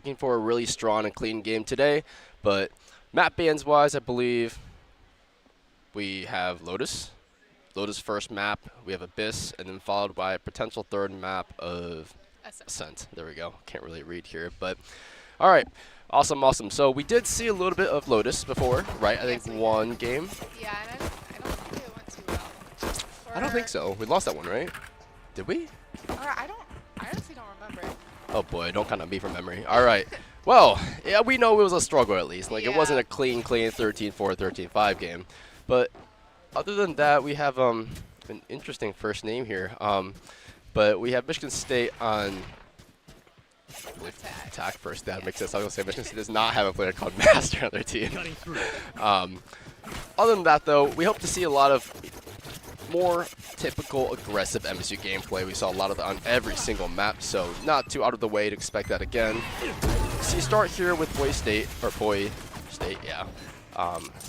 looking for a really strong and clean game today. But map bans wise, I believe we have Lotus. Lotus first map, we have Abyss, and then followed by a potential third map of Ascent. There we go. Can't really read here, but all right. Awesome, awesome. So we did see a little bit of Lotus before, right? I think one game. Yeah, and I don't think it went too well. I don't think so. We lost that one, right? Did we? I honestly don't remember. Oh boy, don't count on me from memory. All right. Well, yeah, we know it was a struggle at least. Like, it wasn't a clean 13-4, 13-5 game. But other than that, we have an interesting first name here. But we have Michigan State on attack first. That makes sense. I was going to say Michigan State does not have a player called Master on their team. Other than that, though, we hope to see a lot of more typical aggressive MSU gameplay. We saw a lot of that on every single map, so not too out of the way to expect that again. So you start here with Boise State, yeah.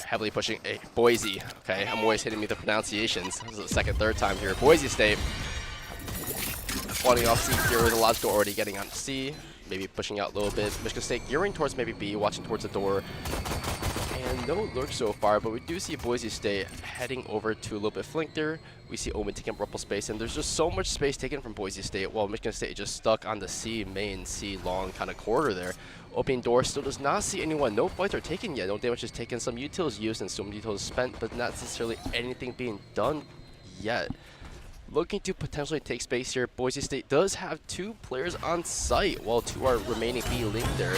Heavily pushing Boise. Okay, I'm always hitting me the pronunciations. This is the second, third time here. Boise State. Falling off C here with a logical already getting on C. Maybe pushing out a little bit. Michigan State gearing towards maybe B, watching towards the door. And no lurk so far, but we do see Boise State heading over to a little bit flank there. We see Omen taking up Ruppel space, and there's just so much space taken from Boise State, while Michigan State is just stuck on the C main, C long kind of corridor there. Opening door still does not see anyone. No fights are taken yet. No damage is taken. Some utils used and some utils spent, but not necessarily anything being done yet. Looking to potentially take space here. Boise State does have 2 players on site, while 2 are remaining B linked there.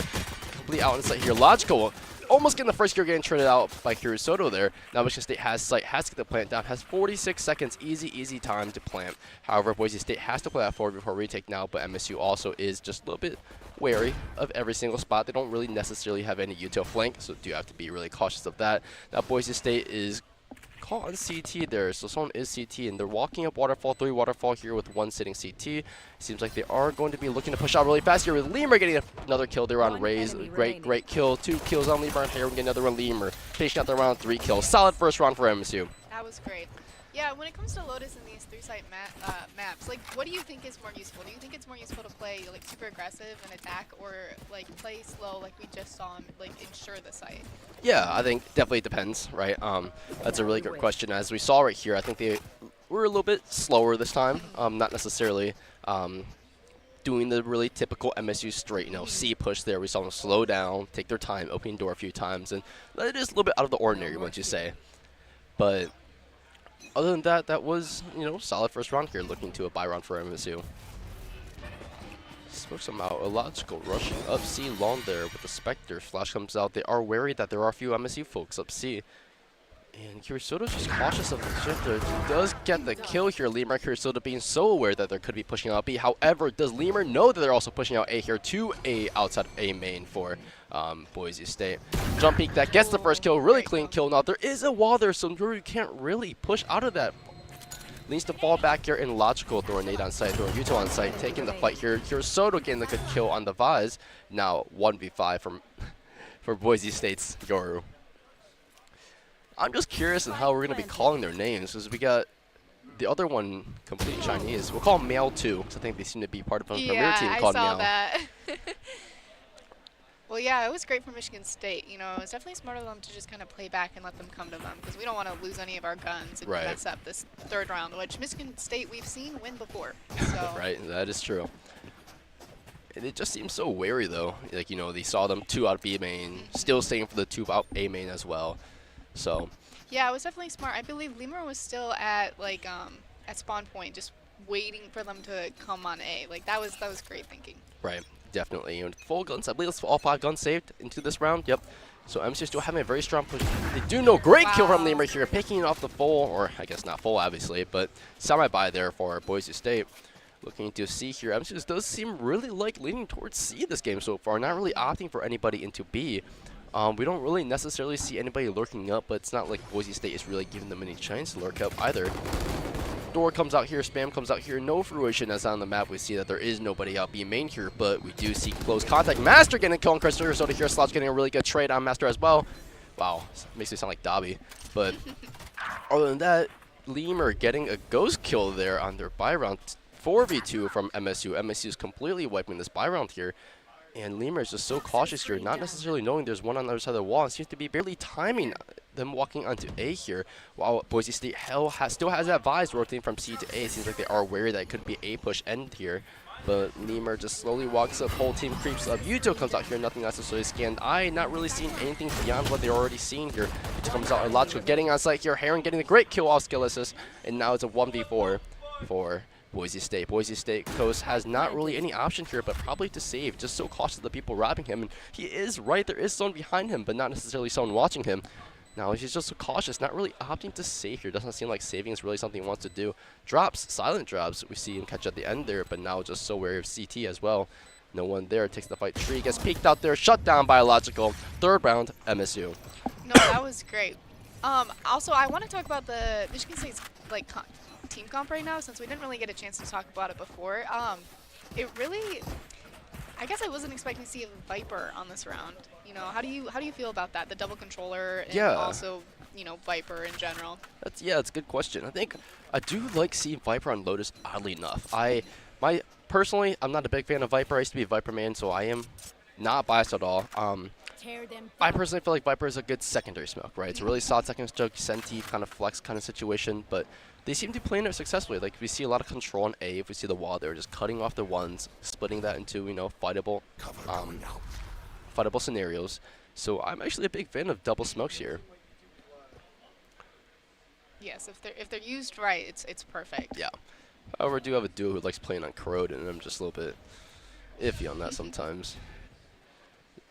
Completely out on site here. Logical almost getting the first gear getting traded out by Soto there. Now Michigan State has site, has to get the plant down, has 46 seconds, easy time to plant. However, Boise State has to play that forward before retake now, but MSU also is just a little bit wary of every single spot. They don't really necessarily have any util flank, so do have to be really cautious of that. Now Boise State is caught on CT there, so someone is CT, and they're walking up waterfall, 3 waterfall here with 1 sitting CT. Seems like they are going to be looking to push out really fast here with Lemur getting another kill there on Raze. Great kill. 2 kills on Lemur, and here we get another one Lemur. Finishing out the round, 3 kills. Solid first round for MSU. That was great. Yeah, when it comes to Lotus in these 3-site maps, like, what do you think is more useful? Do you think it's more useful to play like super aggressive and attack, or like play slow like we just saw and like ensure the site? Yeah, I think definitely depends, right? That's a really good question. As we saw right here, I think they were a little bit slower this time. Not necessarily doing the really typical MSU straight, C push there. We saw them slow down, take their time, opening door a few times, and it is a little bit out of the ordinary, wouldn't you say? But other than that, that was, solid first round here, looking to a bye round for MSU. Smokes them out. A logical rushing up C long there with the Spectre. Flash comes out. They are wary that there are a few MSU folks up C. And Curisoto's just cautious of the shifter. He does get the kill here. Lemur and Curisoto being so aware that they could be pushing out B. However, does Lemur know that they're also pushing out A here to A outside of A main for Boise State? Jump peek that gets the first kill. Really clean kill. Now, there is a wall there, so you can't really push out of that. Needs to fall back here in logical. Throw a nade on site, throw a util on site, taking the fight here. Curisoto getting the good kill on the Vaz. Now 1v5 for Boise State's Yoru. I'm just curious on how we're going to be calling their names, because we got the other one completely Chinese. We'll call them Meow too, because I think they seem to be part of a premier team called Meow. Yeah, I saw that. Well, yeah, it was great for Michigan State. It was definitely smart of them to just kind of play back and let them come to them, because we don't want to lose any of our guns and mess up this third round, which Michigan State we've seen win before. So. Right, that is true. And it just seems so wary though. Like, they saw them 2 out of B main, still staying for the 2 out A main as well. So. Yeah, it was definitely smart. I believe Lemur was still at at spawn point, just waiting for them to come on A. Like that was great thinking. Right. Definitely. And full guns. I believe it's all 5 guns saved into this round. Yep. So MSU still having a very strong push. They do know. Great kill from Lemur here. Picking off the full, or I guess not full, obviously, but semi-buy there for Boise State. Looking to C here. MSU does seem really leaning towards C this game so far. Not really opting for anybody into B. We don't really necessarily see anybody lurking up, but it's not like Boise State is really giving them any chance to lurk up either. Door comes out here, spam comes out here, no fruition as on the map. We see that there is nobody out B main here, but we do see close contact. Master getting a kill on Curisoto here. Slouch getting a really good trade on Master as well. Wow, makes me sound like Dobby. But other than that, Lemur getting a ghost kill there on their buy round. 4v2 from MSU. MSU is completely wiping this buy round here. And Lemur is just so cautious here, not necessarily knowing there's one on the other side of the wall, and seems to be barely timing them walking onto A here, while Boise State still has that Vise rotating from C to A. It seems like they are wary that it could be A push end here. But Lemur just slowly walks up, whole team creeps up. Yuto comes out here, nothing necessarily scanned. Not really seeing anything beyond what they're already seeing here. Yuto comes out, Illogical getting on site here, Heron getting the great kill off skill assist, and now it's a 1v4 for Boise State. Boise State Coast has not really any option here, but probably to save, just so cautious of the people robbing him. And he is right, there is someone behind him, but not necessarily someone watching him. Now he's just so cautious, not really opting to save here. Doesn't seem like saving is really something he wants to do. Drops, silent drops, we see him catch at the end there, but now just so wary of CT as well. No one there, takes the fight. Tree gets peeked out there, shut down by Illogical. Third round, MSU. No, that was great. Also, I want to talk about the Michigan State's like team comp right now, since we didn't really get a chance to talk about it before. It really, I guess I wasn't expecting to see a Viper on this round. You know, how do you feel about that? The double controller and also, you know, Viper in general. That's a good question. I think I do like seeing Viper on Lotus, oddly enough. Personally, I'm not a big fan of Viper. I used to be a Viper man, so I am not biased at all. I personally feel like Viper is a good secondary smoke, right? It's a really solid second stroke, senti kind of flex kind of situation, but they seem to be playing it successfully. Like, we see a lot of control on A. If we see the wall, they're just cutting off their ones, splitting that into, you know, fightable scenarios. So I'm actually a big fan of double smokes here. Yes, if they're used right, it's perfect. Yeah. However, I do have a duo who likes playing on corrode, and I'm just a little bit iffy on that sometimes.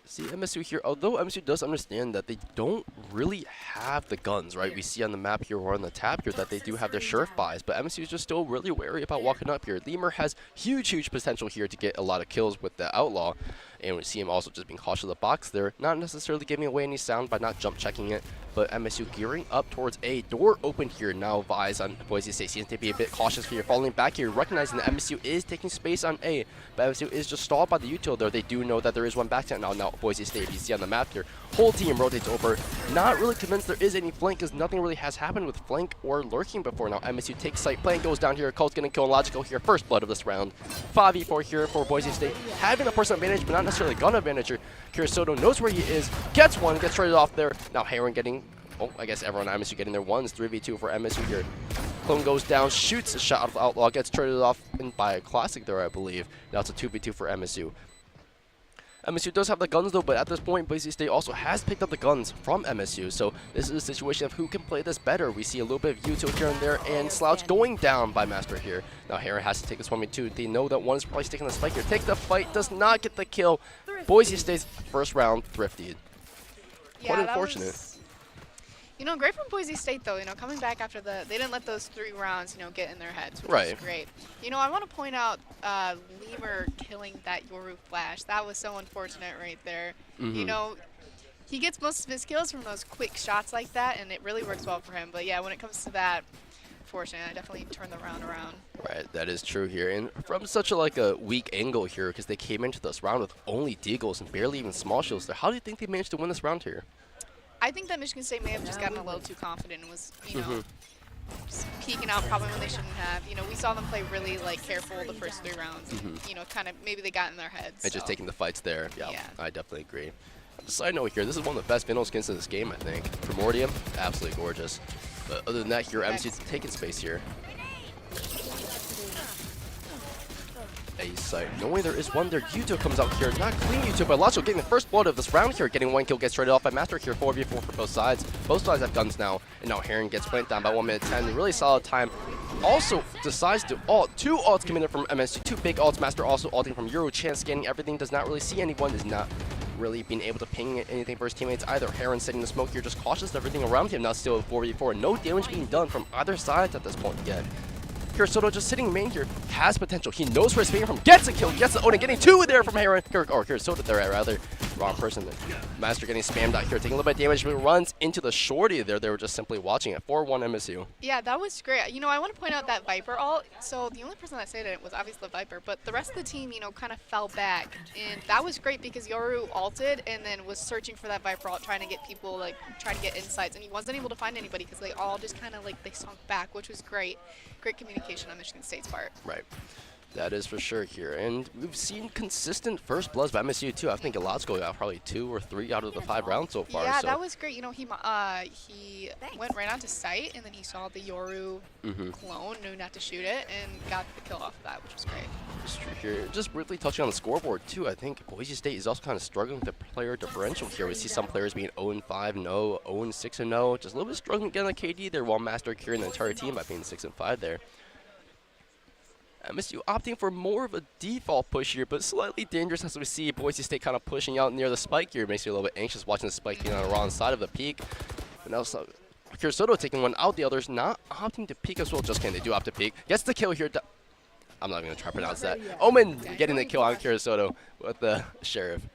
See, MSU here, although MSU does understand that they don't really have the guns, right? We see on the map here or on the tab here that they do have their surefires, but MSU is just still really wary about walking up here. Lemur has huge potential here to get a lot of kills with the Outlaw, and we see him also just being cautious of the box there, not necessarily giving away any sound by not jump checking it, but MSU gearing up towards A. Door open here now. Vise on Boise State seems to be a bit cautious here, falling back here, recognizing that MSU is taking space on A, but MSU is just stalled by the util there. They do know that there is one back now. Now Boise State, you see on the map here, whole team rotates over. Not really convinced there is any flank, because nothing really has happened with flank or lurking before. Now MSU takes site, plan goes down here, Colt's getting kill Logical here, first blood of this round. 5v4 here for Boise State, having a person advantage, but not necessarily gun advantage here. Kirisoto knows where he is, gets one, gets traded off there. Now Heron getting, I guess everyone on MSU getting their ones. 3v2 for MSU here. Clone goes down, shoots a shot out of Outlaw, gets traded off by a Classic there, I believe. Now it's a 2v2 for MSU. MSU does have the guns though, but at this point, Boise State also has picked up the guns from MSU. So this is a situation of who can play this better. We see a little bit of Yuto here and there, and Slouch going down by Master here. Now Heron has to take this 1v2. They know that one is probably sticking the spike here. Takes the fight, does not get the kill. Boise State's first round thrifted. Yeah, quite unfortunate. You know, great from Boise State, though. You know, coming back after they didn't let those 3 rounds, you know, get in their heads, which was great. You know, I want to point out Lemur killing that Yoru flash. That was so unfortunate right there. You know, he gets most of his kills from those quick shots like that, and it really works well for him. But yeah, when it comes to that, unfortunate, I definitely turned the round around. Right, that is true here. And from such a weak angle here, because they came into this round with only deagles and barely even small shields there, how do you think they managed to win this round here? I think that Michigan State may have just gotten a little too confident and was, you know, peeking out probably when they shouldn't have. You know, we saw them play really, careful the first 3 rounds. And, you know, kind of maybe they got in their heads. And just taking the fights there. Yeah, I definitely agree. Side note here, this is one of the best Vinal skins in this game, I think. Primordium, absolutely gorgeous. But other than that, here, MSU's taking space here. A site. Knowing there is one there, Yuto comes out here, not clean Yuto, but Lacho getting the first blood of this round here, getting 1 kill, gets traded off by Master here, 4v4 for both sides. Both sides have guns now, and now Heron gets went down by 1 minute 10, really solid time. Also decides to ult, 2 ults committed from MSU, 2 big ults, Master also ulting from Euro, chance scanning everything, does not really see anyone, is not really being able to ping anything for his teammates either. Heron sitting in the smoke here, just cautious of everything around him, now still a 4v4, no damage being done from either side at this point yet. Kirisoto just sitting main here, has potential. He knows where it's being from, gets a kill, gets the Odin, getting 2 there from Heron, or Kirisoto there, rather. Wrong person. Master getting spammed out here, taking a little bit of damage, but runs into the shorty there. They were just simply watching it. 4-1 MSU. Yeah, that was great. You know, I want to point out that Viper ult. So the only person that saved it was obviously the Viper, but the rest of the team, you know, kind of fell back. And that was great because Yoru ulted and then was searching for that Viper ult, trying to get people, trying to get insights. And he wasn't able to find anybody because they all just kind of, they sunk back, which was great. Great communication on Michigan State's part. Right. That is for sure here. And we've seen consistent first bloods by MSU too. I think Illogical got probably 2 or 3 out of the 5 rounds so far. Yeah, so. that was great. You know, he went right onto site, and then he saw the Yoru clone, knew not to shoot it, and got the kill off of that, which was great. It's true here. Just briefly touching on the scoreboard too, I think Boise State is also kind of struggling with the player differential here. We see some players being 0-5 and 0, 0-6 and 0, just a little bit struggling getting on KD there, while Master carrying the entire team by being 6-5 there. MSU opting for more of a default push here, but slightly dangerous as we see Boise State kind of pushing out near the spike here. Makes you a little bit anxious watching the spike being on the wrong side of the peak. But now Kirisoto taking one out, the others not opting to peek as well. Just kidding, they do opt to peek. Gets the kill here. I'm not going to try to pronounce that. Omen getting the kill on Kirisoto with the Sheriff.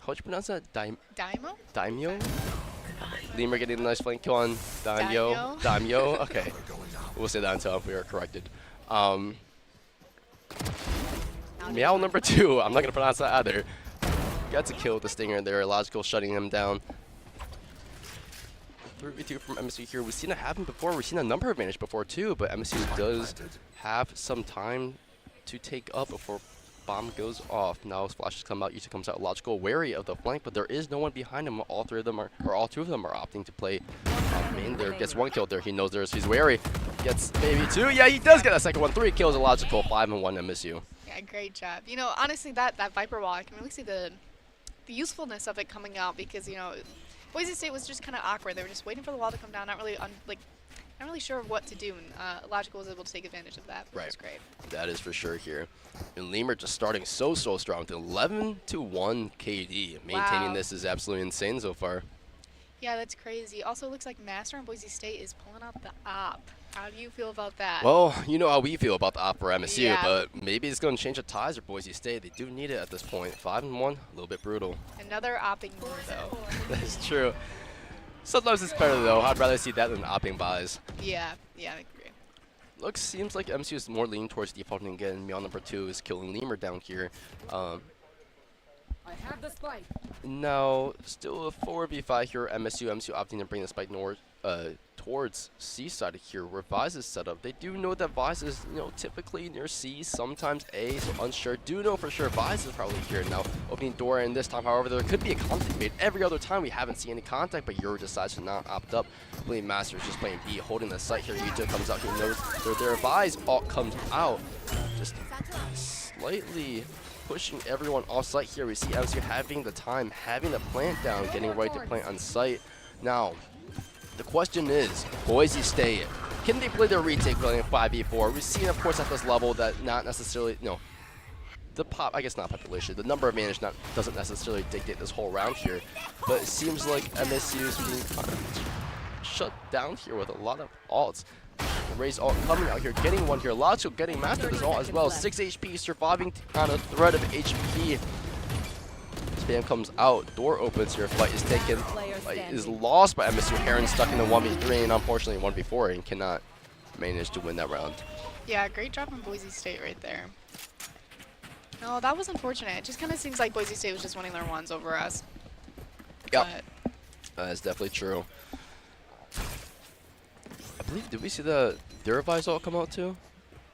How'd you pronounce that? Daimo? Daimyo? Lemur getting a nice flank kill on Daimyo. Daimyo? Okay. We'll say that until we are corrected. Meow number 2. I'm not going to pronounce that either. Gets a kill with the Stinger there. Logical shutting him down. 3v2 from MSU here. We've seen it happen before. We've seen a number advantage before too, but MSU does have some time to take up before bomb goes off. Now splashes come out. Yuta comes out. Logical wary of the flank, but there is no one behind him. All 2 of them are opting to play main there. Gets 1 kill there. He knows he's wary. Gets maybe 2. Yeah, he does get a second one. 3 kills. A Logical 5 and 1 MSU. Yeah, great job. You know, honestly, that Viper wall, I can really see the usefulness of it coming out because, you know, Boise State was just kind of awkward. They were just waiting for the wall to come down, not really sure what to do, and Logical was able to take advantage of that, which was great. That is for sure here. And Lemur just starting so strong with 11-1 KD. Maintaining this is absolutely insane so far. Yeah, that's crazy. Also, it looks like Master on Boise State is pulling out the op. How do you feel about that? Well, you know how we feel about the op for MSU, but maybe it's going to change the ties for Boise State. They do need it at this point. 5-1, a little bit brutal. Another opping move, though. That is true. Sometimes it's better, though. I'd rather see that than opping buys. Yeah, I agree. Seems like MSU is more leaning towards defaulting again. Meow number 2 is killing Lemur down here. I have the spike. Now, still a 4v5 here. MSU opting to bring the spike north, towards C side here, where Vise is set up. They do know that Vise is, typically near C, sometimes A, so unsure. Do know for sure Vise is probably here now. Opening door, and this time, however, there could be a contact made. Every other time we haven't seen any contact, but Euro decides to not opt up. I believe Master's just playing B, holding the site here. Yuta comes out, he knows they're there. Vise alt comes out, just slightly pushing everyone off site here. We see MSU having the time, having the plant down, getting right to plant on site. Now, the question is, Boise State, can they play their retake playing 5v4? We've seen, of course, at this level that not necessarily, the number advantage doesn't necessarily dictate this whole round here, but it seems like MSU is being kind of shut down here with a lot of alts. Ray's ult coming out here, getting one here. Logical getting mastered his ult as well. 6 HP, surviving on a thread of HP. Spam comes out, door opens here, fight is taken. Fight is lost by MSU. Heron stuck in the 1v3 and unfortunately 1v4 and cannot manage to win that round. Yeah, great job from Boise State right there. No, that was unfortunate. It just kind of seems like Boise State was just winning their ones over us. Yep, that's definitely true. I believe, did we see the their Visol come out too?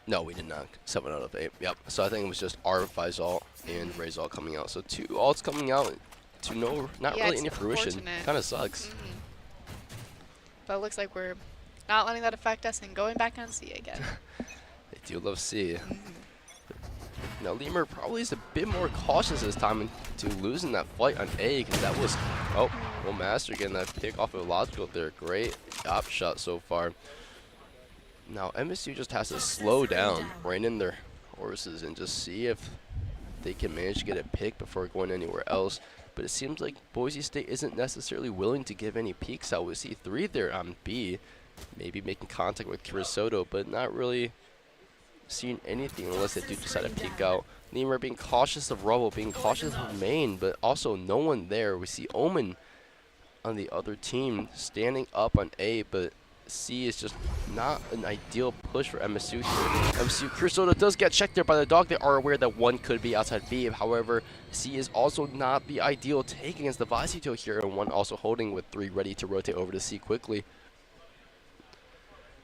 No, we did not. 7 out of 8. Yep. So I think it was just our Visol and Ray's ult coming out. So 2 alts coming out to not really any fruition. Kind of sucks. But it looks like we're not letting that affect us and going back on C again. They do love C. Now Lemur probably is a bit more cautious this time into losing that fight on A, because that was, Master getting that pick off of Logical there. Great op shot so far. Now MSU just has to slow down, rein in their horses, and just see if they can manage to get a pick before going anywhere else. But it seems like Boise State isn't necessarily willing to give any peeks out. We see 3 there on B, maybe making contact with Kirisoto, but not really seeing anything unless they do decide to peek out. Lemur being cautious of Rubble, being cautious of main, but also no one there. We see Omen on the other team standing up on A, but C is just not an ideal push for MSU here. MSU Kirisoto does get checked there by the dog. They are aware that one could be outside B. However, C is also not the ideal take against the Visito here, and one also holding with 3 ready to rotate over to C quickly.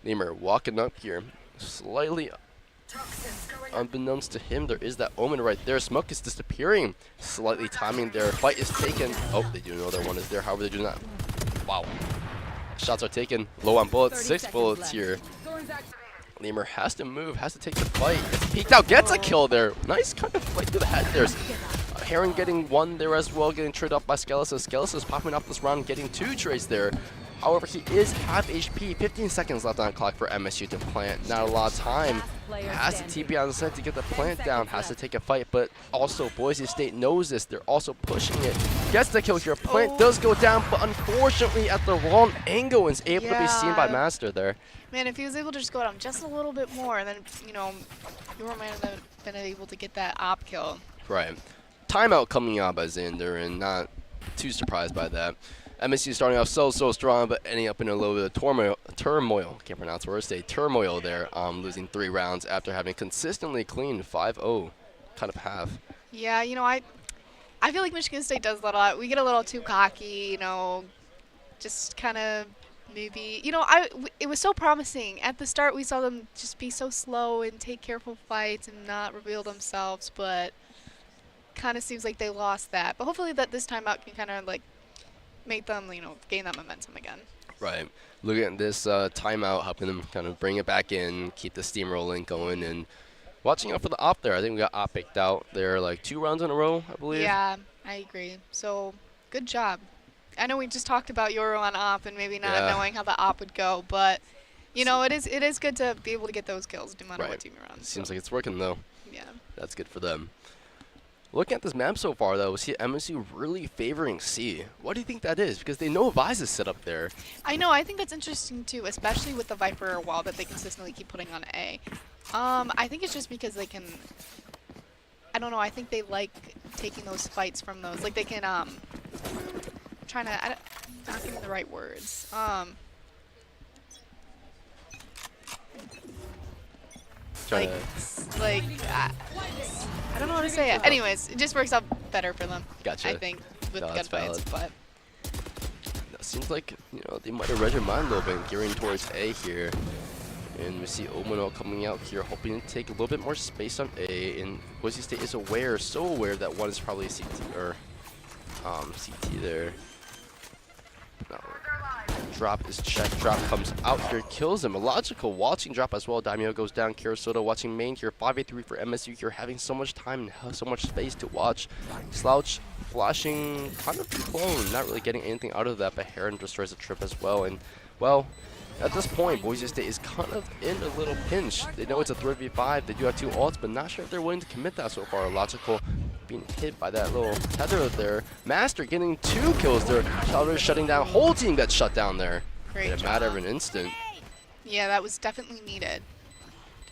Lemur walking up here, slightly Unbeknownst to him, there is that omen right there. Smoke is disappearing. Slightly timing their fight is taken. Oh, they do know their one is there. However, they do not. Wow. Shots are taken. Low on bullets. 6 bullets left. here. Lemur has to move, has to take the fight. It's peeked out, gets a kill there. Nice kind of fight to the head. There's Heron getting 1 there as well, getting traded off by Skelis. Skelis is popping up this round, getting 2 trades there. However, he is half HP. 15 seconds left on the clock for MSU to plant. Not a lot of time. Has to TP on the side to get the plant down. Has to take a fight, but also Boise State knows this. They're also pushing it. Gets the kill here. Plant does go down, but unfortunately at the wrong angle and is able to be seen by Master there. Man, if he was able to just go down just a little bit more, then, you know, you might have been able to get that op kill. Right. Timeout coming up by Xander, and not too surprised by that. MSU starting off so strong, but ending up in a little bit of turmoil. Can't pronounce the word. Say turmoil there. Losing 3 rounds after having consistently cleaned 5-0, kind of half. Yeah, you know, I feel like Michigan State does that a lot. We get a little too cocky, you know, just kind of maybe, you know, it was so promising. At the start, we saw them just be so slow and take careful fights and not reveal themselves, but kind of seems like they lost that. But hopefully that this time out can kind of like make them, you know, gain that momentum again. Right. Looking at this timeout, helping them kind of bring it back in, keep the steamrolling going, and watching out for the op there. I think we got op picked out there like 2 rounds in a row, I believe. Yeah, I agree. So good job. I know we just talked about Euro on op and maybe not knowing how the op would go, but you know, it is good to be able to get those kills no matter what team you're on. Seems like it's working though. Yeah. That's good for them. Looking at this map so far, though, we see MSU really favoring C. What do you think that is? Because they know Vice is set up there. I know. I think that's interesting, too, especially with the Viper wall that they consistently keep putting on A. I think it's just because they can... I don't know. I think they like taking those fights from those. Like, they can... trying to... I'm not getting the right words. I don't know how to say it. Anyways, it just works out better for them. Gotcha. I think with No, that's gunfights, but it seems like, you know, they might have read your mind a little bit, gearing towards A here. And we see Omino coming out here, hoping to take a little bit more space on A. And Boise State is aware, so aware that one is probably CT or CT there. No. Drop is checked. Drop comes out here, kills him. A logical watching drop as well. Daimyo goes down. Kirasoto watching main here. 5v3 for MSU here, having so much time and so much space to watch. Slouch flashing, kind of clone, not really getting anything out of that, but Heron destroys the trip as well. And, well, at this point, Boise State is kind of in a little pinch. They know it's a 3v5. They do have 2 ults, but not sure if they're willing to commit that so far. Logical being hit by that little tether there. Master getting 2 kills there. Chowder shutting down. Whole team got shut down there. great In a job. matter of an instant. Yeah, that was definitely needed.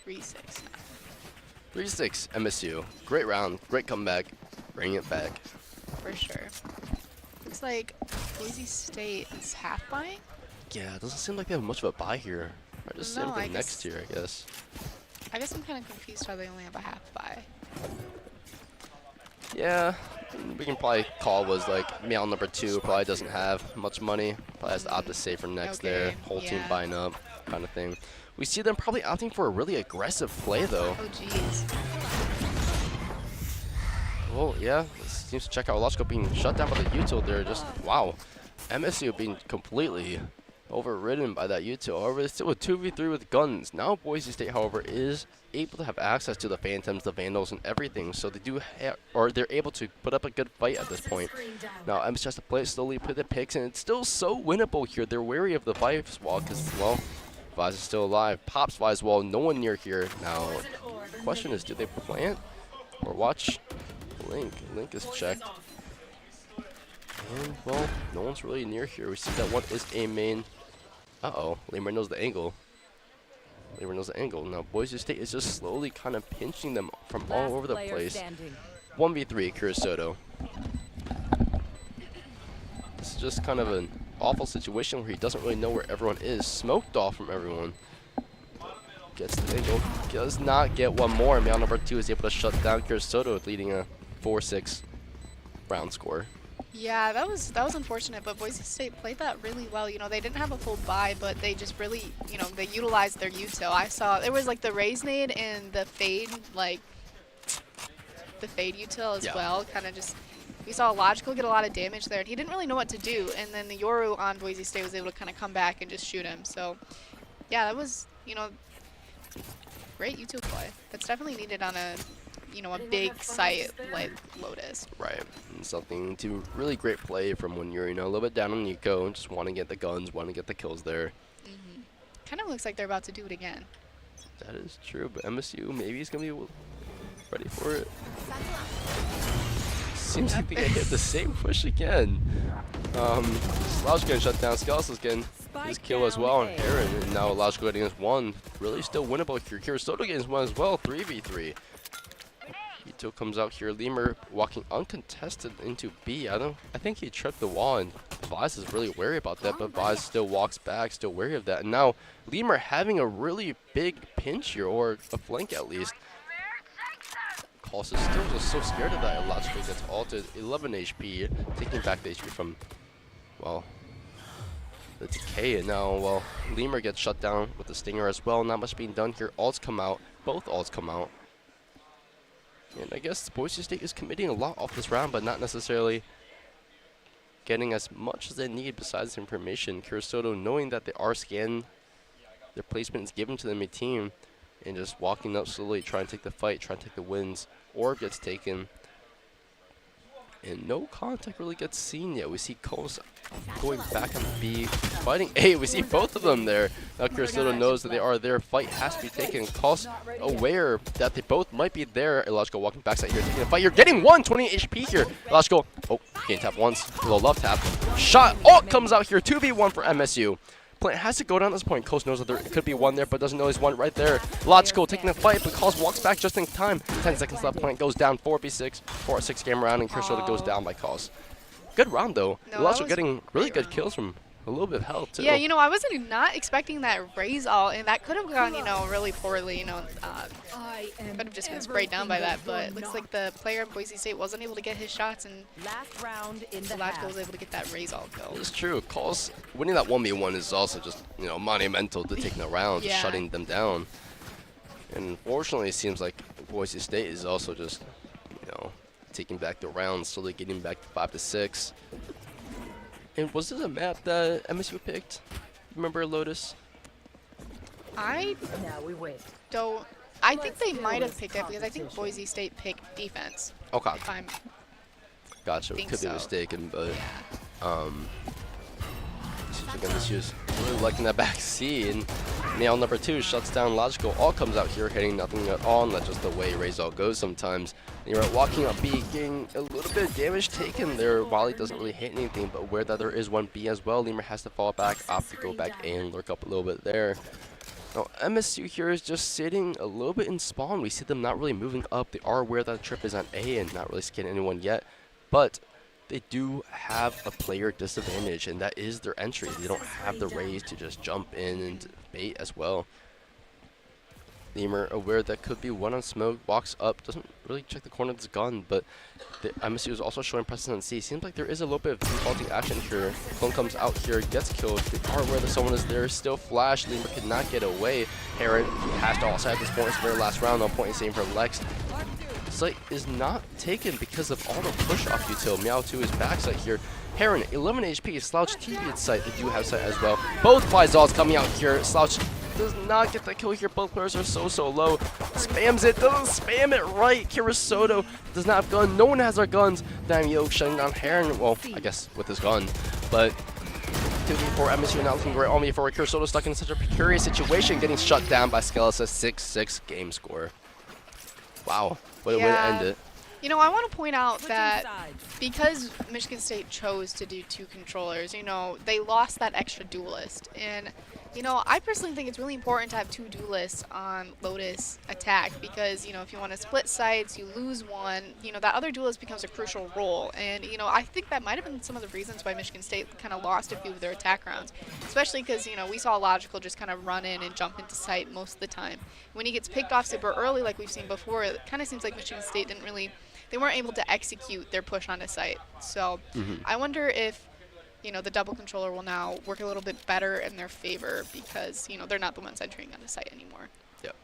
3-6 now. 3-6 MSU. Great round. Great comeback. Bring it back. For sure. Looks like Boise State is half buying. Yeah, it doesn't seem like they have much of a buy here. Or just No, something I next guess- year, I guess. I guess I'm kind of confused why they only have a half buy. Yeah, we can probably call was like male number 2 probably doesn't have much money. Probably has to opt to save for next there. Okay, Whole team yeah. buying up, kind of thing. We see them probably opting for a really aggressive play though. Oh, jeez. Well, yeah, seems to check out Logical being shut down by the util there. Just, wow. MSU being completely overridden by that util. However, it's still a 2v3 with guns. Now Boise State, however, is able to have access to the Phantoms, the Vandals, and everything. So they do or they're able to put up a good fight at this point. Now MSU has to play it slowly, put the picks, and it's still so winnable here. They're wary of the Vice wall because, well, Vice is still alive. Pops Vice wall, no one near here. Now, the question is, do they plant or watch Link? Link is checked. And, well, no one's really near here. We see that one is a main. Uh-oh, Lemur knows the angle. Lemur knows the angle. Now, Boise State is just slowly kind of pinching them from all over the place. 1v3, Kurasoto. This is just kind of an awful situation where he doesn't really know where everyone is. Smoked off from everyone. Gets the angle. Does not get one more. Male number 2 is able to shut down Kurasoto, leading a 4-6 round score. Yeah, that was unfortunate, but Boise State played that really well. You know, they didn't have a full buy, but they just really, you know, they utilized their util. I saw there was like the raise nade and the fade, like the fade util as Yeah. well. Kind of just, we saw Logical get a lot of damage there, and he didn't really know what to do. And then the Yoru on Boise State was able to kind of come back and just shoot him. So, yeah, that was, you know, great util play. That's definitely needed on a, you know, a big site like Lotus. Right. And something to really great play from when you're, you know, a little bit down on Nico and just want to get the guns, want to get the kills there. Kind of looks like they're about to do it again. That is true, but MSU maybe is going to be ready for it. Seems like they get hit the same push again. Slouch getting shut down. Skelos is getting his kill as well on Heron, and now Logical getting his one. Really still winnable here. Kirasoto getting his one as well, 3v3. Ito comes out here. Lemur walking uncontested into B. I think he tripped the wall, and Vaz is really wary about that, but Vaz still walks back, still wary of that. And now Lemur having a really big pinch here, or a flank at least. Colossus is still just so scared of that. Logical gets altered, 11 HP, taking back the HP from, well, the decay. And now, well, Lemur gets shut down with the Stinger as well. Not much being done here. Alts come out. Both alts come out. And I guess Boise State is committing a lot off this round, but not necessarily getting as much as they need besides information. Kirasoto, knowing that they are scanned, their placement is given to the mid team, and just walking up slowly, trying to take the fight, trying to take the wins. Orb gets taken, and no contact really gets seen yet. We see Coles going back on B, fighting A. We see both of them there. Now Kirasoto knows that they are there. Fight has to be taken. Coles aware that they both might be there. Illogical walking backside here, taking a fight. You're getting 120 HP here. Illogical, oh, getting tapped once. A little love tap. Shot. Ult comes out here. 2v1 for MSU. Plant has to go down at this point. Coles knows that there could be one there, but doesn't know there's one right there. Logical taking the fight, but Coles walks back just in time. 10 seconds left. Plant goes down 4v6, 4-6 game round, and Kirasoto goes down by Coles. Good round though. No, Logical getting really great good round. kills from a little bit of health too. Yeah, you know, I wasn't not expecting that raise all, and that could have gone, you know, really poorly. You know, could have just been sprayed down by that. But it looks like the player in Boise State wasn't able to get his shots, and Last round in the Logical half. was able to get that raise all kill. It's true. Coles winning that 1v1 is also just, you know, monumental to taking the round, just Yeah. shutting them down. And unfortunately, it seems like Boise State is also just, you know, taking back the round, slowly getting back to 5-6. And was this a map that MSU picked? Remember Lotus? I Now we wait. don't. I think they might have picked it because I think Boise State picked defense. Okay, If I'm, gotcha. think Could be so. mistaken, but yeah. seems like MSU's really liking that back C, and nail number 2 shuts down Logical. All comes out here, hitting nothing at all, and that's just the way Raze all goes sometimes. And you're walking up B, getting a little bit of damage taken there. Wally doesn't really hit anything, but aware that there is one B as well. Lemur has to fall back, opt to go back A and lurk up a little bit there. Now, MSU here is just sitting a little bit in spawn. We see them not really moving up. They are aware that the trip is on A and not really scanning anyone yet, but they do have a player disadvantage, and that is their entry. They don't have the raise to just jump in and bait as well. Lemur, aware that could be one on smoke, walks up, doesn't really check the corner of his gun, but the MSU is also showing presence on C. Seems like there is a little bit of defaulting action here. Clone comes out here, gets killed. They are aware that someone is there, still flash. Lemur cannot get away. Heron has to also have this point. It's the very last round, no point in saving for Lex. Site is not taken because of all the push off util. Meow 2 is backside here. Heron, 11 HP. Slouch TV at site. They do have site as well. Both Flyzals coming out here. Slouch does not get the kill here. Both players are so low. Spams it. Doesn't spam it right. Kirasoto does not have gun. No one has their guns. Damn, Yo shutting down Heron. Well, I guess with his gun. But 2v4 MSU not looking great on me for Kirasoto stuck in such a precarious situation. Getting shut down by Skelos. A 6-6 game score. Wow. What a way to end it. You know, I want to point out Switching that sides. because Michigan State chose to do 2 controllers, you know, they lost that extra duelist. And, you know, I personally think it's really important to have 2 duelists on Lotus attack because, you know, if you want to split sites, you lose one, you know, that other duelist becomes a crucial role. And, you know, I think that might have been some of the reasons why Michigan State kind of lost a few of their attack rounds, especially because, you know, we saw Logical just kind of run in and jump into site most of the time. When he gets picked off super early, like we've seen before, it kind of seems like Michigan State didn't really they weren't able to execute their push on a site. So I wonder if, you know, the double controller will now work a little bit better in their favor because, you know, they're not the ones entering on the site anymore. Yep,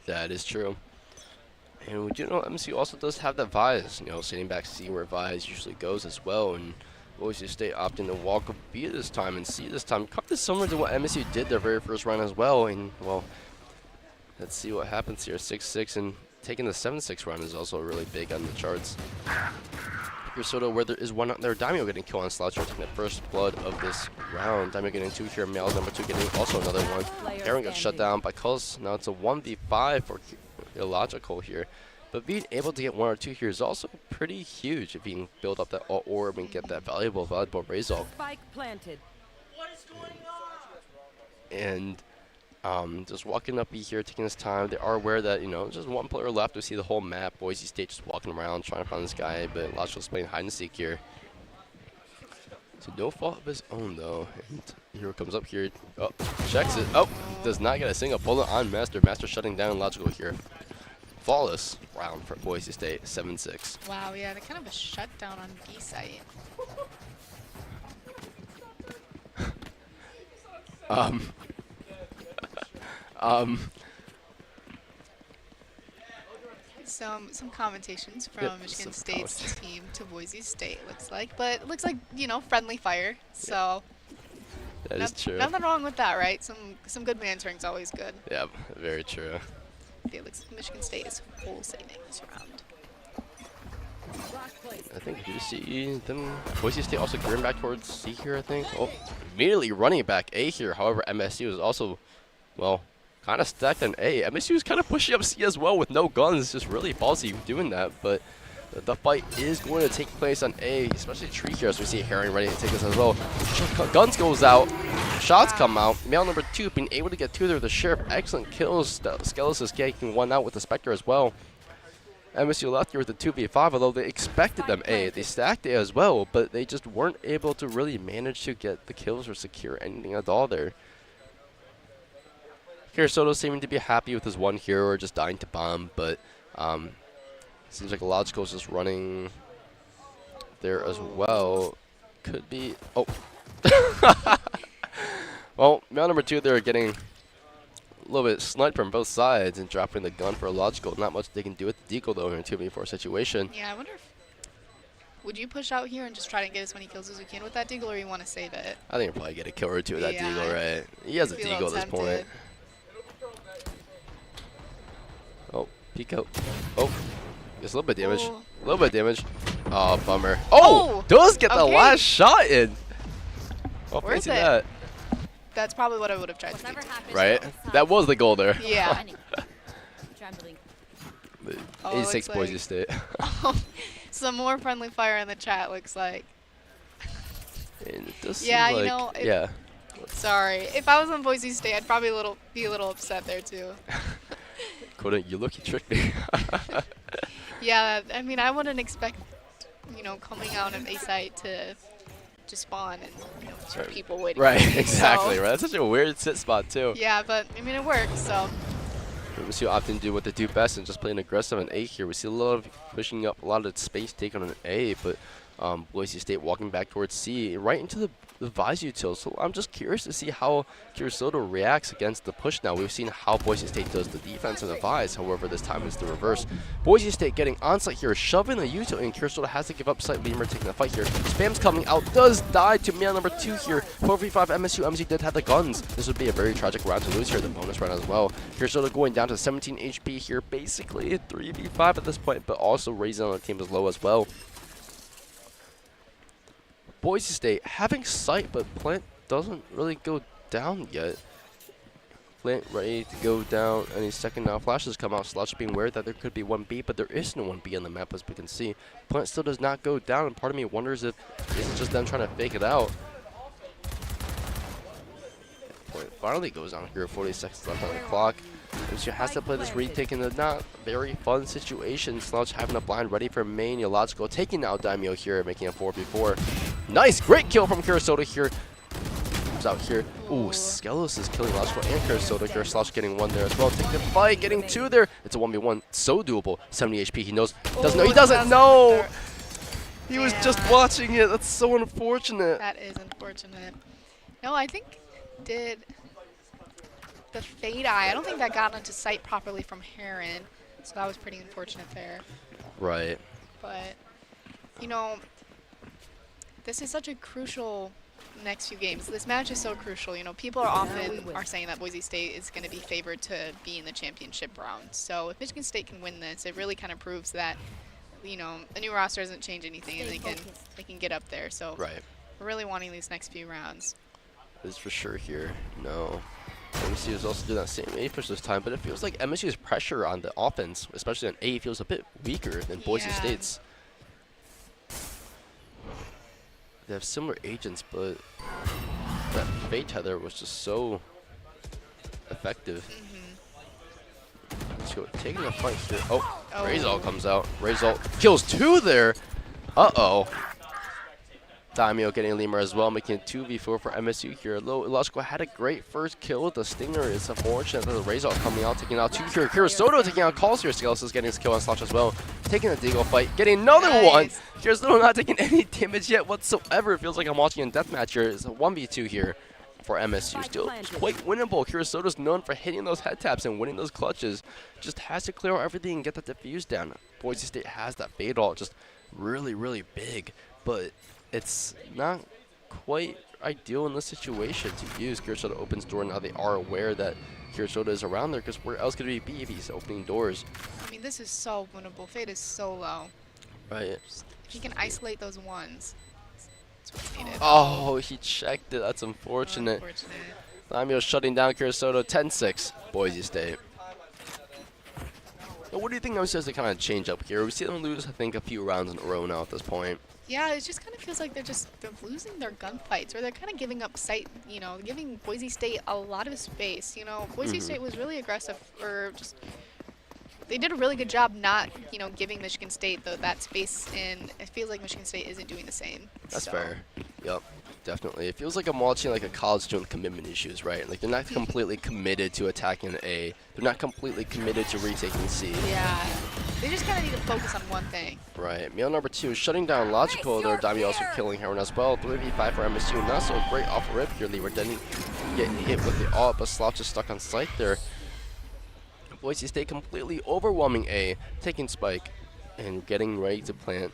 that is true. And we do know MSU also does have that Vise, you know, sitting back C where Vise usually goes as well. And Boise State opting to walk a B this time and C this time. Kind of similar to what MSU did their very first round as well. And, well, let's see what happens here. 6-6 and taking the 7-6 round is also really big on the charts. Here, Soto, where there is one out there. Daimyo getting killed on Sloucher, taking the first blood of this round. Daimyo getting 2 here. Males number 2 getting also another one. Aaron got shut down by Culls. Now it's a 1v5 for Illogical here. But being able to get 1 or 2 here is also pretty huge if you can build up that orb and get that valuable result. Spike planted. And just walking up here, taking his time. They are aware that, you know, just one player left. We see the whole map. Boise State just walking around trying to find this guy, but Logical's playing hide and seek here. So no fault of his own though. And hero comes up here. Oh, checks it. Oh, does not get a single bullet on Master. Master shutting down Logical here. Flawless round for Boise State, 7-6. Wow, yeah, they're kind of a shutdown on B site. Some commentations from Yep, Michigan some State's team to Boise State, looks like. But it looks like, you know, friendly fire. So That is true. nothing wrong with that, right? Some good bantering's always good. Yep, very true. Okay, it looks like Michigan State is wholesaling this round. I think you see them. Boise State also gearing back towards C here, I think. Oh, immediately running back A here. However, MSU is also, well, kind of stacked on A. MSU is kind of pushing up C as well with no guns. Just really ballsy doing that. But the fight is going to take place on A, especially Tree here as we see Herring ready to take this as well. Guns goes out. Shots come out. Male number 2 being able to get 2 there. The Sheriff, excellent kills. Skelos is taking 1 out with the Spectre as well. MSU left here with a 2v5, although they expected them A. They stacked A as well, but they just weren't able to really manage to get the kills or secure anything at all there. Here, Soto seeming to be happy with his 1 hero or just dying to bomb, but seems like Logical is just running there as well. Could be. Oh. Well, male number 2 there getting a little bit sniped from both sides and dropping the gun for a Logical. Not much they can do with the deagle though in a 2v4 situation. Yeah, I wonder if would you push out here and just try to get as many kills as we can with that deagle, or you want to save it? I think he'll probably get a kill or 2 with that Yeah, deagle, right? He has a I'd be deagle at this tempted. point. Oh, peek out. Oh, just a little bit of damage. Oh. A little bit of damage. Oh, bummer. Oh, does get the okay. last shot in. Oh, Worth fancy it. that. That's probably what I would have tried to do. Right? That was the goal there. Yeah. Oh, 86 looks Boise like- State. Some more friendly fire in the chat, looks like. And it does Yeah, seem you like, know, it- yeah. Sorry. If I was on Boise State, I'd probably be a little upset there too. Quote, you look, you tricked me. Yeah, I mean, I wouldn't expect, you know, coming out of A site to spawn and, you know, 2 Right. people waiting. Right, for me, exactly, so- right. That's such a weird sit spot, too. Yeah, but I mean, it works, so. We see often do what they do best and just playing aggressive on A here. We see a lot of pushing up, a lot of space taken on an A, but Boise State walking back towards C, right into the Vise util. So I'm just curious to see how Kirisoto reacts against the push now. We've seen how Boise State does the defense in the Vise. However, this time it's the reverse. Boise State getting onside here, shoving the util, and Kirisoto has to give up site. Beamer taking the fight here. Spam's coming out, does die to male number 2 here. 4v5 MSU. MSU did have the guns. This would be a very tragic round to lose here, the bonus round as well. Kirisoto going down to 17 HP here, basically a 3v5 at this point, but also raising on the team as low as well. Boise State having sight, but Plant doesn't really go down yet. Plant ready to go down any second now. Flashes come out. Slush being aware that there could be 1B, but there is no 1B on the map as we can see. Plant still does not go down, and part of me wonders if this is just them trying to fake it out. Point finally goes down here. 40 seconds left on the clock. And she has to play this retake in a not very fun situation. Slouch having a blind ready for main. Illogical taking out Daimyo here, making a 4v4. Nice, great kill from Kirisoto here. out here. Ooh, Skelos is killing Logical and Kursoda. Kursoda getting one there as well. Taking the fight, getting two there. It's a 1v1. So doable. 70 HP. He knows. Doesn't know. He doesn't know. He was just watching it. That's so unfortunate. That is unfortunate. No, I think did the Fade Eye. I don't think that got into sight properly from Heron. So that was pretty unfortunate there. Right. But, you know, this is such a crucial next few games. This match is so crucial. You know, people are often saying that Boise State is going to be favored to be in the championship round. So if Michigan State can win this, it really kind of proves that, you know, a new roster doesn't change anything, and they can get up there. So we're really wanting these next few rounds. Is for sure here. No. MSU is also doing that same A push this time, but it feels like MSU's pressure on the offense, especially on A, feels a bit weaker than Boise State's. They have similar agents, but that Fate Tether was just so effective. Let's go, taking the fight here. Oh, Razal comes out. Razal kills two there. Uh-oh. Daimyo getting Lemur as well, making it 2v4 for MSU here. Logical had a great first kill with the Stinger. It's unfortunate that the Razor coming out, taking out two here. Kirasoto taking out calls here. Skelos is getting his kill on Slash as well. Taking the Deagle fight, getting another one. Kirasoto not taking any damage yet whatsoever. It feels like I'm watching a deathmatch here. It's a 1v2 here for MSU. Still quite winnable. Kirasoto's known for hitting those head taps and winning those clutches. Just has to clear out everything and get that diffuse down. Boise State has that fade ult just really, really big, but it's not quite ideal in this situation to use. Kirasoto opens door. Now they are aware that Kirasoto is around there, because where else could he be if he's opening doors? I mean, this is so winnable. Fade is so low. Right. Just, if he can isolate those ones, that's what's needed. Oh, he checked it. That's unfortunate. Daimyo shutting down Kirasoto. 10-6, Boise State. Now, what do you think says they kind of change up here? We see them lose, I think, a few rounds in a row now at this point. Yeah, it just kind of feels like they're losing their gunfights, or they're kind of giving up sight, you know, giving Boise State a lot of space. You know, Boise State was really aggressive, or just, they did a really good job not, you know, giving Michigan State that space, and it feels like Michigan State isn't doing the same. That's fair. Yep, definitely. It feels like I'm watching like a college student commitment issues, right? Like they're not completely committed to attacking A. They're not completely committed to retaking C. Yeah. They just kind of need to focus on one thing. Right. Meal number 2 shutting down Logical. Their Daimyo also killing Heron as well. 3v5 for MSU. Not so great off rip here. Lee didn't get hit with the ult, but Slouch is stuck on site there. Boise State completely overwhelming A, taking Spike and getting ready to plant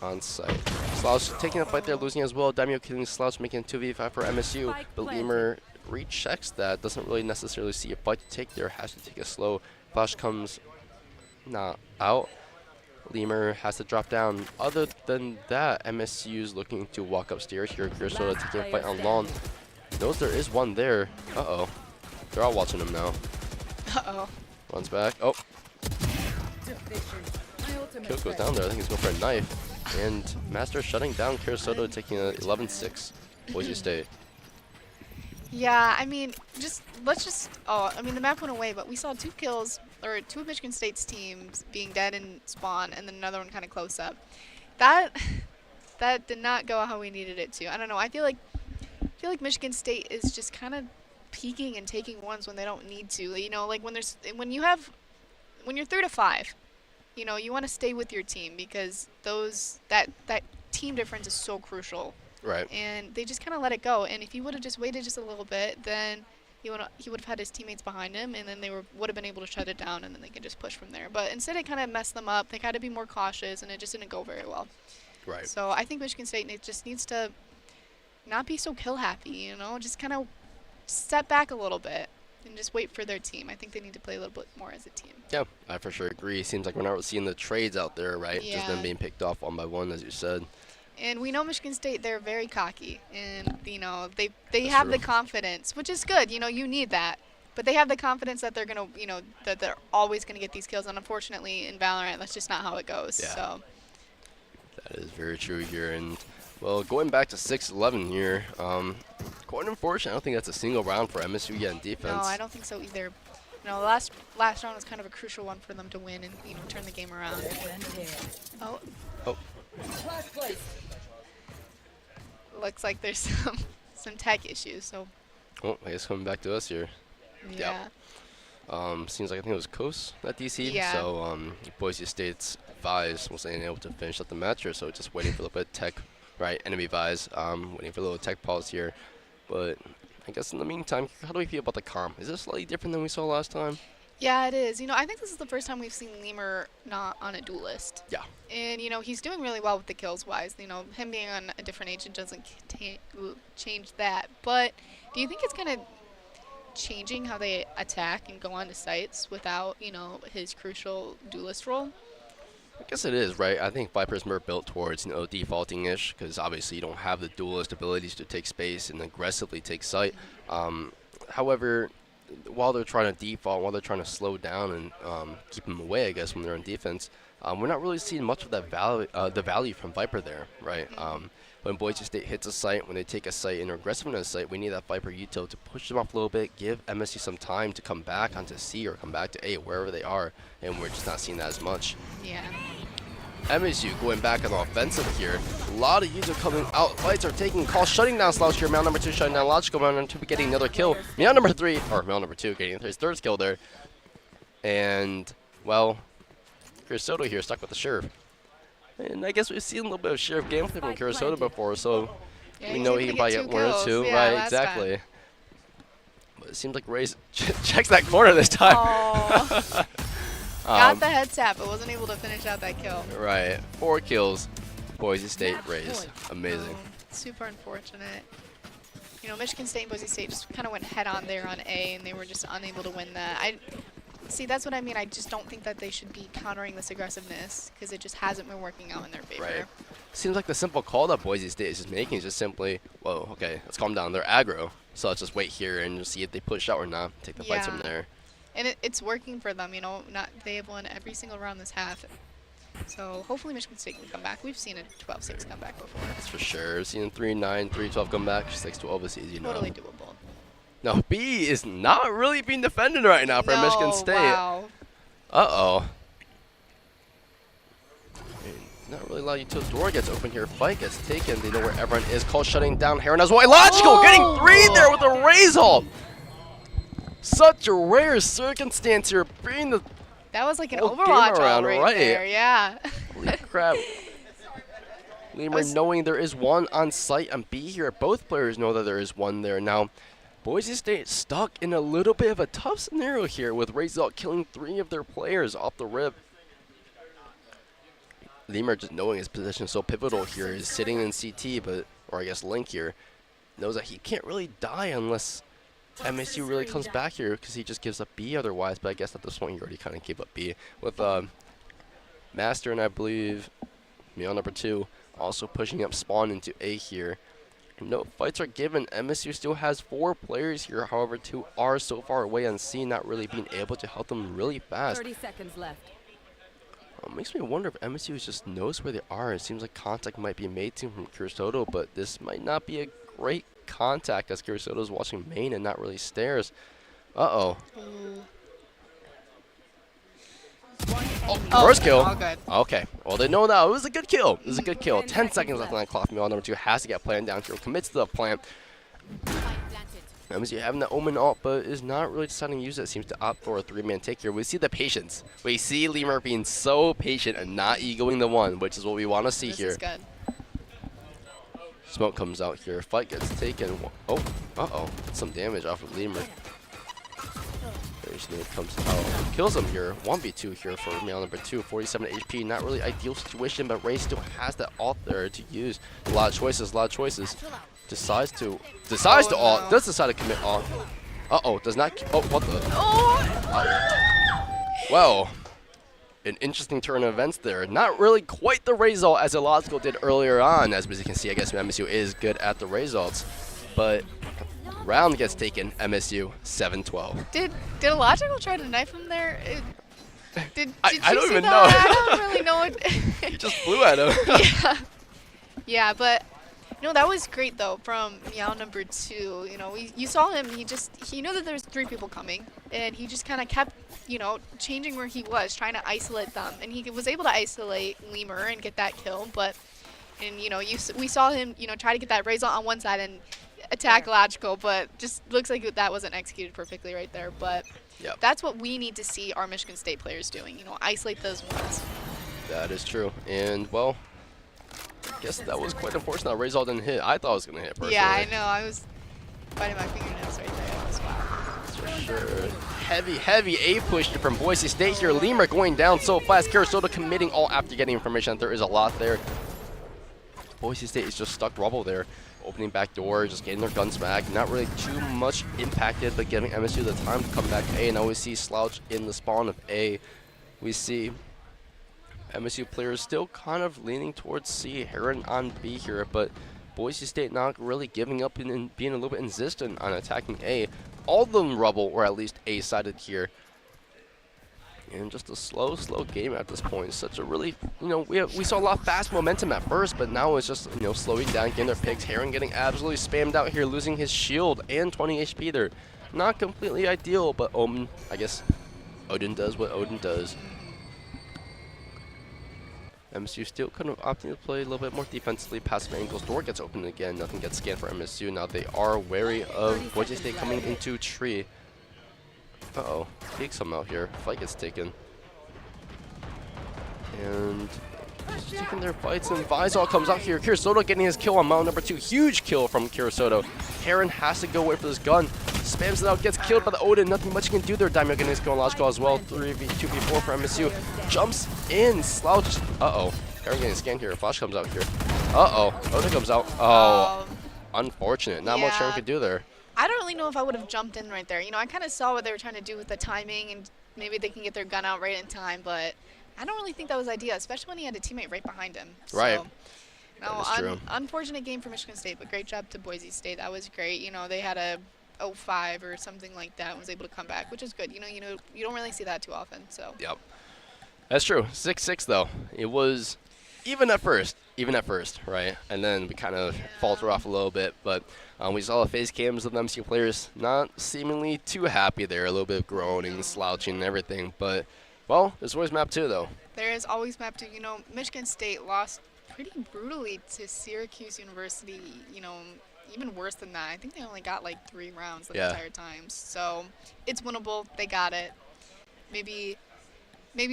on site. Slouch taking a fight there, losing as well. Daimyo killing Slouch, making 2v5 for MSU. But Lemur rechecks that. Doesn't really necessarily see a fight to take there. Has to take a slow. Flash comes not out. Lemur has to drop down. Other than that, MSU's looking to walk upstairs here. Kirasoto taking a fight on long. Knows there is one there. Uh-oh. They're all watching him now. Uh-oh. Runs back. Oh. Kill goes down there. I think he's going for a knife. And Master shutting down Kirasoto, taking a 11-6. Boise State. Yeah, I mean, I mean, the map went away, but we saw 2 kills, or 2 of Michigan State's teams being dead in spawn, and then another one kind of close up. That did not go how we needed it to. I don't know. I feel like Michigan State is just kind of peeking and taking ones when they don't need to. You know, like when you're 3 to 5, you know, you want to stay with your team, because that team difference is so crucial. Right. And they just kind of let it go. And if he would have just waited just a little bit, then he would have had his teammates behind him, and then they would have been able to shut it down, and then they could just push from there. But instead, it kind of messed them up. They had to be more cautious, and it just didn't go very well. Right. So I think Michigan State just needs to not be so kill happy, you know, just kind of step back a little bit and just wait for their team. I think they need to play a little bit more as a team. Yeah, I for sure agree. Seems like we're not seeing the trades out there, right? Yeah. Just them being picked off one by one, as you said. And we know Michigan State, they're very cocky, and you know they have the confidence, which is good. You know, you need that, but they have the confidence that they're gonna, you know, that they're always gonna get these kills. And unfortunately, in Valorant, that's just not how it goes. Yeah. So That is very true here. And well, going back to 6-11 here, quite unfortunate. I don't think that's a single round for MSU yet in defense. no, I don't think so either. You know, the last round was kind of a crucial one for them to win and, you know, turn the game around. Oh. Oh. Looks like there's some tech issues. So Oh, I guess coming back to us here. yeah. Seems like I think it was Coast at DC. Yeah. So Boise State's Vise wasn't able to finish up the match here, so just waiting for a little bit of tech, right? Enemy Vise, waiting for a little tech pause here. But I guess in the meantime, how do we feel about the comp? Is this slightly different than we saw last time? Yeah, it is. You know, I think this is the first time we've seen Lemur not on a duelist. Yeah. And, you know, he's doing really well with the kills wise. You know, him being on a different agent doesn't change that. But do you think it's kind of changing how they attack and go onto sites without, you know, his crucial duelist role? I guess it is, right? I think Viper's more built towards, defaulting-ish, because obviously you don't have the duelist abilities to take space and aggressively take site. However, while they're trying to default, while they're trying to slow down and keep them away, I guess, when they're on defense, we're not really seeing much of that the value from Viper there, right? When Boise State hits a site, when they take a site and are aggressive on a site, we need that Viper util to push them off a little bit, give MSU some time to come back onto C or come back to A, wherever they are, and we're just not seeing that as much. Yeah. MSU going back on the offensive here. A lot of util coming out. Lights are taking calls, shutting down Slouch here. Male number 2 shutting down Logical. Male number 2 getting another kill. Male number 3, or Male number 2 getting his third kill there. And, well, Curasoto here stuck with the Sheriff. And I guess we've seen a little bit of Sheriff gameplay from Curasoto before, so Yeah, we he's know able he to can probably get get two one or kills. two. Yeah, Right, last exactly. time. But it seems like Ray's checks that corner this time. Oh. Got the head tap, but wasn't able to finish out that kill. Right, 4 kills. Boise State Rays. Amazing. Super unfortunate. You know, Michigan State and Boise State just kind of went head on there on A, and they were just unable to win that. See, that's what I mean. I just don't think that they should be countering this aggressiveness because it just hasn't been working out in their favor. Right. Seems like the simple call that Boise State is just making is just simply, whoa, okay, let's calm down. They're aggro, so let's just wait here and just see if they push out or not. Take the fights from there. And it's working for them, you know. They have won every single round this half. So hopefully Michigan State can come back. We've seen a 12-6 comeback before. That's for sure. We've seen 3-9, 3-12 come back. 6-12 is easy now. Totally doable. No, B is not really being defended right now for Michigan State. Wow. Uh-oh. Not really allowed until the door gets open here. Fight gets taken. They know where everyone is. Call shutting down Heron as well. Logical getting 3 there with a raise ult. Such a rare circumstance here. Bringing the That was like an whole game Overwatch around, right, right. there. Yeah. Holy crap. Lemur knowing there is one on site on B here. Both players know that there is one there. Now, Boise State stuck in a little bit of a tough scenario here with Razor killing 3 of their players off the rip. Lemur just knowing his position is so pivotal here. He's sitting in CT, or I guess Link here, knows that he can't really die unless MSU really comes back here because he just gives up B otherwise. But I guess at this point he already kind of gave up B. With Master and I believe Meow number 2 also pushing up spawn into A here. No fights are given. MSU still has 4 players here. However, 2 are so far away on C, not really being able to help them really fast. 30 seconds left. Makes me wonder if MSU just knows where they are. It seems like contact might be made to him from Curasoto, but this might not be a great contact as Curasoto's watching main and not really stairs. Uh-oh. Oh, first kill. All good. Okay. Well, they know that. It was a good kill. It was a good kill. 10 seconds left on that clock. Meow number 2 has to get planned down here. Commits to the plant. MSU having the Omen ult, but is not really deciding to use it. Seems to opt for a 3-man take here. We see the patience. We see Lemur being so patient and not egoing the one, which is what we want to see This here. is good. Smoke comes out here. Fight gets taken. Oh, uh-oh. Some damage off of Lemur. Snake comes out. Kills him here. 1v2 here for Meow number 2. 47 HP. Not really ideal situation, but Ray still has that ult there to use. A lot of choices. Decides to ult. Does decide to commit ult. Uh-oh. Does not. Oh, what the? Well, an interesting turn of events there. Not really quite the Raze ult as Illogical did earlier on. As you can see, I guess MSU is good at the Raze ults. But round gets taken. MSU 7-12. Did Illogical try to knife him there? Did I you don't see even that? know. I don't really know what. He just flew at him. Yeah. Yeah, but you know that was great though from Meow number 2. You know, you saw him. He knew that there was 3 people coming, and he just kind of kept, you know, changing where he was, trying to isolate them, and he was able to isolate Lemur and get that kill. But, and you know, we saw him, you know, try to get that Razor on one side, and attack logical, but just looks like that wasn't executed perfectly right there. But Yep. that's what we need to see our Michigan State players doing. You know, isolate those ones. That is true. And, well, I guess that was quite unfortunate that Razor didn't hit. I thought it was going to hit personally. Yeah, I know. I was biting my fingernails right there. That was wow. For sure. Heavy A push from Boise State here. Lemur going down so fast. Carasota committing all after getting information that there is a lot there. Boise State is just stuck rubble there. Opening back door, just getting their guns back. Not really too much impacted, but giving MSU the time to come back to A. And now we see Slouch in the spawn of A. We see MSU players still kind of leaning towards C. Heron on B here, but Boise State not really giving up and being a little bit insistent on attacking A. All of them rubble, or at least A-sided here. And just a slow game at this point. Such a really, we saw a lot of fast momentum at first, but now it's just, slowing down, getting their picks. Heron getting absolutely spammed out here, losing his shield and 20 HP there. Not completely ideal, but I guess Odin does what Odin does. MSU still kind of opting to play a little bit more defensively. Passive angles. Door gets opened again. Nothing gets scanned for MSU. Now they are wary of Boise State coming into tree. Uh-oh. Peek somehow here. Fight gets taken. And just taking their fights, and Visor comes out here. Kirasoto getting his kill on Mount number 2. Huge kill from Kirasoto. Heron has to go away for this gun. Spams it out, gets killed by the Odin. Nothing much he can do there. Daimyo getting his kill on Logical as well. 2v4 for MSU. Jumps in. Slouch. Uh-oh. Heron getting scanned here. Flash comes out here. Uh-oh. Odin comes out. Oh. Unfortunate. Not much Heron could do there. I don't really know if I would have jumped in right there. I kind of saw what they were trying to do with the timing, and maybe they can get their gun out right in time, but I don't really think that was ideal, especially when he had a teammate right behind him. Right. So, no, unfortunate game for Michigan State, but great job to Boise State. That was great. They had a 0-5 or something like that and was able to come back, which is good. You don't really see that too often. So. Yep. That's true. 6-6 though. It was even at first, right? And then we kind of falter off a little bit, but we saw the face cams of the MSU players not seemingly too happy there. A little bit of groaning, slouching, and everything. But, well, there's always map 2, though. There is always map 2. Michigan State lost pretty brutally to Syracuse University. Even worse than that. I think they only got like 3 rounds the entire time. So it's winnable. They got it. Maybe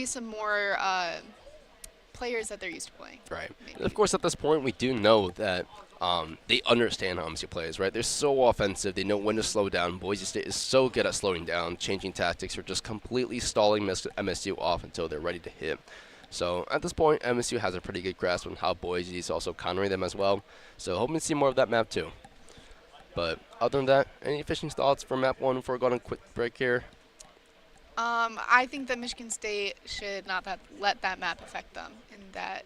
some more players that they're used to playing. Right. Of course, at this point, we do know that they understand how MSU plays, right? They're so offensive. They know when to slow down. Boise State is so good at slowing down, changing tactics, or just completely stalling MSU off until they're ready to hit. So at this point, MSU has a pretty good grasp on how Boise is also countering them as well. So hoping to see more of that map too. But other than that, any fishing thoughts for map 1 before we go on a quick break here? I think that Michigan State should not let that map affect them, and that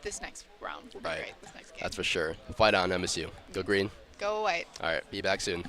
this next round will be great. This next game. That's for sure. Fight on, MSU. Go green. Go white. All right. Be back soon.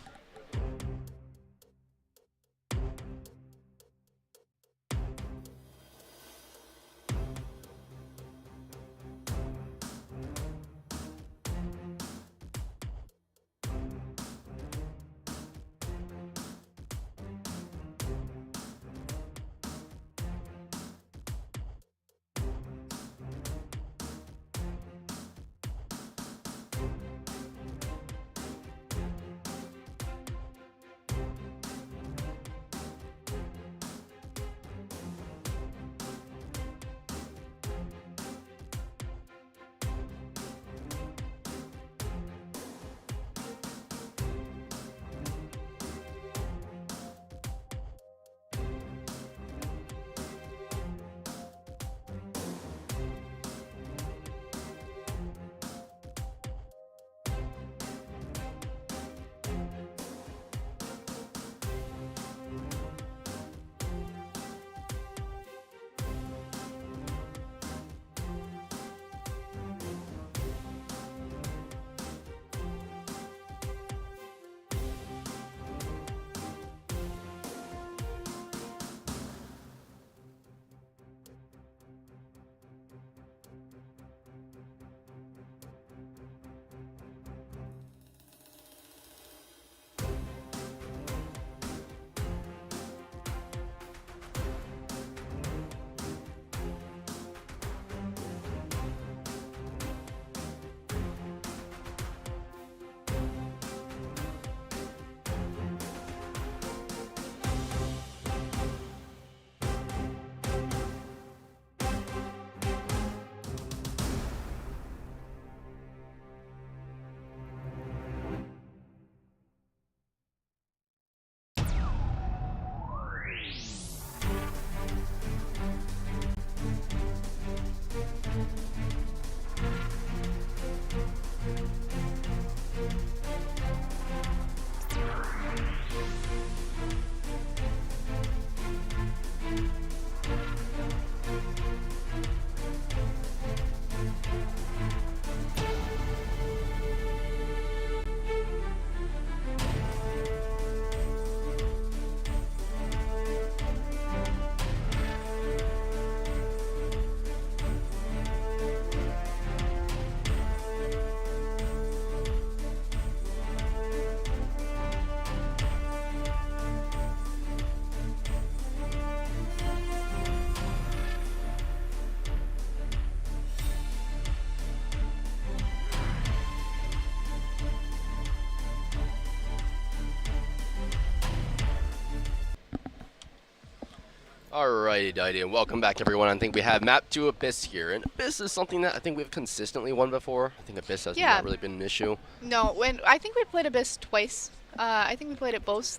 Alrighty, Didy, and welcome back everyone. I think we have map 2 Abyss here, and Abyss is something that I think we've consistently won before. I think Abyss has not really been an issue. No, I think we played Abyss twice. I think we played it both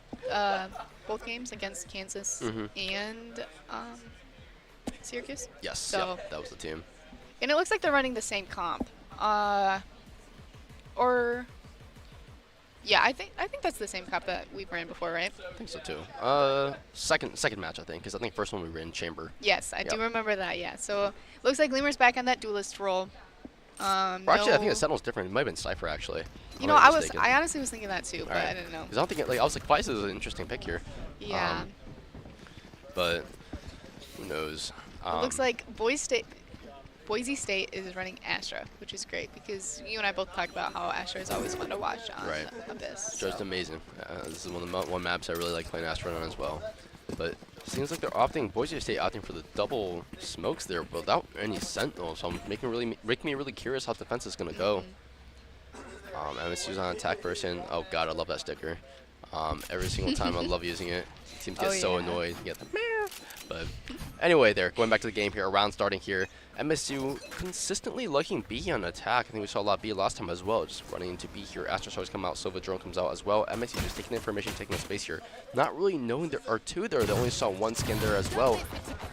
games against Kansas and Syracuse. Yes, So that was the team. and it looks like they're running the same comp. Yeah, I think that's the same comp that we ran before, right? I think so too. Second match, I think, because I think first one we were in Chamber. Yes, I do remember that. Yeah, so looks like Lemur's back on that duelist role. Or actually, I think the Sentinel's different. It might have been Cypher actually. You know, I honestly was thinking that too, but I didn't know. Because I don't think I was like, Boise is an interesting pick here. Yeah. But who knows? It looks like Boise State is running Astra, which is great because you and I both talked about how Astra is always fun to watch on Abyss. Just amazing. This is one maps I really like playing Astra on as well. But seems like they're opting, Boise State opting for the double smokes there without any sentinel, so I'm making me really curious how defense is gonna go. MSU's on attack person. Oh god, I love that sticker. Every single time I love using it. Teams get so annoyed. You get the but anyway, going back to the game here, a round starting here. MSU consistently liking B on attack. I think we saw a lot of B last time as well, just running into B here. Astro Stars come out, Silva Drone comes out as well. MSU just taking the information, taking the space here. Not really knowing there are two there. They only saw one skin there as well.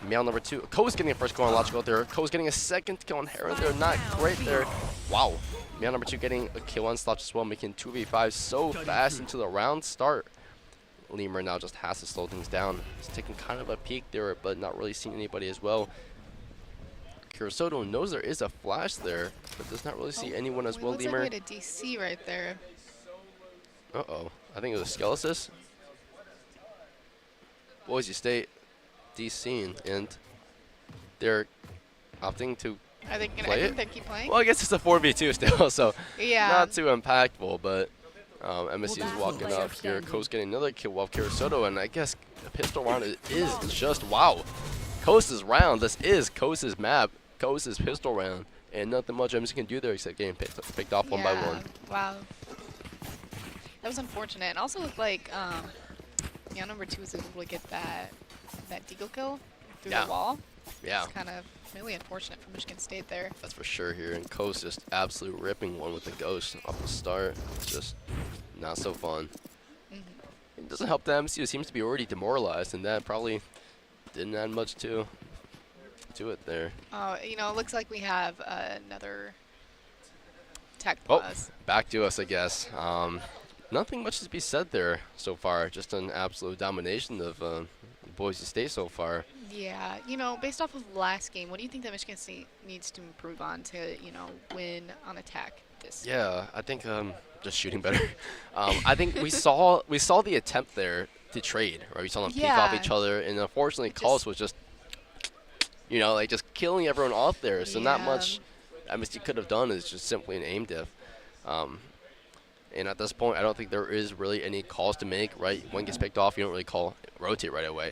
Male number 2. Ko's getting a first kill on Logical there. Ko's getting a second kill on Heron there. Not great there. Wow. Male number 2 getting a kill on Slotch as well, making 2v5 so fast into the round start. Lemur now just has to slow things down. He's taking kind of a peek there, but not really seeing anybody as well. Kurosoto knows there is a flash there, but does not really see anyone as well. Looks Lemur. like we had a DC right there. Uh-oh. I think it was Skelesis. Boise State DCing, and they're opting to Are they gonna? play I it? think they keep playing. Well, I guess it's a 4v2 still, so Yeah. not too impactful, but MSC is that's walking player up here. standing. Ko's getting another kill while Kurosoto, and I guess the pistol round is just, wow. Coast's round. This is Coast's map. Coast's pistol round. And nothing much MSC can do there except getting picked off one by one. Wow. That was unfortunate. And also looked like number 2 was able to get that deagle kill through the wall. Yeah. It's kind of really unfortunate for Michigan State there. That's for sure here. And Coast just absolutely ripping one with the ghost off the start. Just not so fun. It doesn't help that MSU seems to be already demoralized, and that probably didn't add much to it there. Oh, you know, it looks like we have another tech Oh, pause. back to us, I guess. Nothing much to be said there so far. Just an absolute domination of Boise State so far. Yeah, you know, based off of last game, what do you think that Michigan State needs to improve on to, you know, win on attack this? Yeah, I think just shooting better. I think we saw the attempt there to trade, right? We saw them peek off each other, and unfortunately, Collis was just, you know, like just killing everyone off there. So not much MSD could have done is just simply an aim diff. And at this point, I don't think there is really any calls to make, right? One gets picked off, you don't really rotate right away.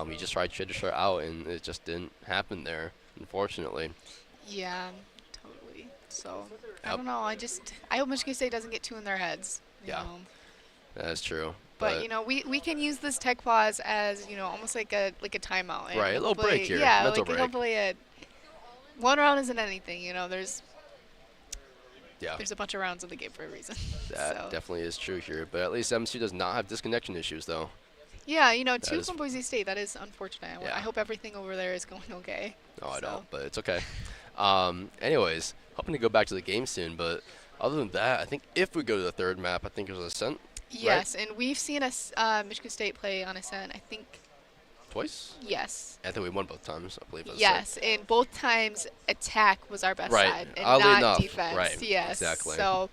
You just try to start out, and it just didn't happen there, unfortunately. Yeah, totally. So, I don't know. I hope Michigan State doesn't get too in their heads. You know? That's true. But you know, we can use this tech pause as, you know, almost like a timeout. And right, a little break here. Yeah, mental like break. hopefully one round isn't anything. You know, there's Yeah. a bunch of rounds in the game for a reason. That definitely is true here. But at least MSU does not have disconnection issues, though. Yeah, you know, 2 from Boise State. That is unfortunate. Yeah. I hope everything over there is going okay. No, I don't, but it's okay. Anyways, hoping to go back to the game soon. But other than that, I think if we go to the third map, I think it was Ascent. Yes, and we've seen Michigan State play on Ascent, I think. Twice? Yes. I think we won both times, I believe. Yes, and both times attack was our best side and Oddly not enough. defense. Right. Yes. Exactly. So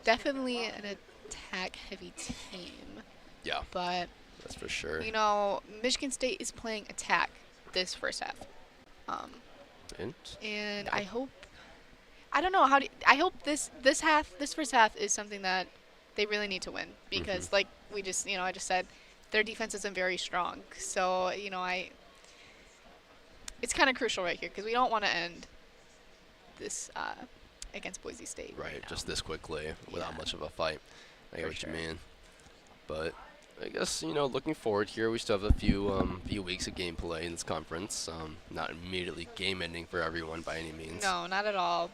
definitely an attack-heavy team. Yeah. But that's for sure. you know, Michigan State is playing attack this first half. And I hope, I don't know I hope this first half is something that they really need to win because like I just said, their defense isn't very strong. So, you know, it's kind of crucial right here because we don't want to end this against Boise State. Right, you know? just this quickly without much of a fight. I get what you mean. But I guess, you know, looking forward here, we still have a few weeks of gameplay in this conference. Not immediately game-ending for everyone by any means. No, not at all.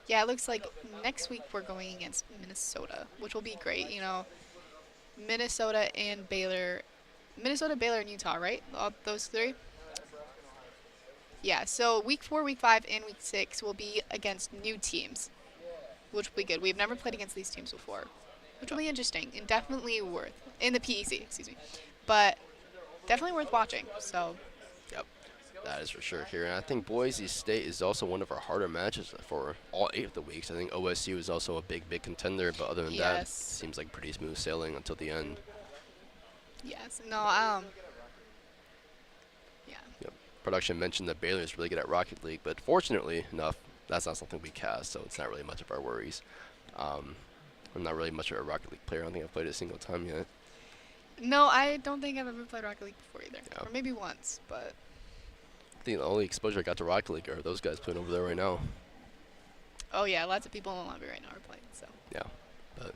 Yeah, it looks like next week we're going against Minnesota, which will be great. You know, Minnesota and Baylor. Minnesota, Baylor, and Utah, right? All those three? Yeah, so week 4, week 5, and week 6 will be against new teams, which will be good. We've never played against these teams before, which will be interesting and definitely worth, in the PEC, excuse me, but definitely worth watching, so. Yep, that is for sure here. And I think Boise State is also one of our harder matches for all 8 of the weeks. I think OSU is also a big contender, but other than that, it Yes. seems like pretty smooth sailing until the end. Yes, no, yeah. Yep. Production mentioned that Baylor is really good at Rocket League, but fortunately enough, that's not something we cast, so it's not really much of our worries. I'm not really much of a Rocket League player. I don't think I've played it a single time yet. No, I don't think I've ever played Rocket League before either, Yeah. or maybe once, but. I think the only exposure I got to Rocket League are those guys playing over there right now. Oh yeah, lots of people in the lobby right now are playing, so. Yeah, but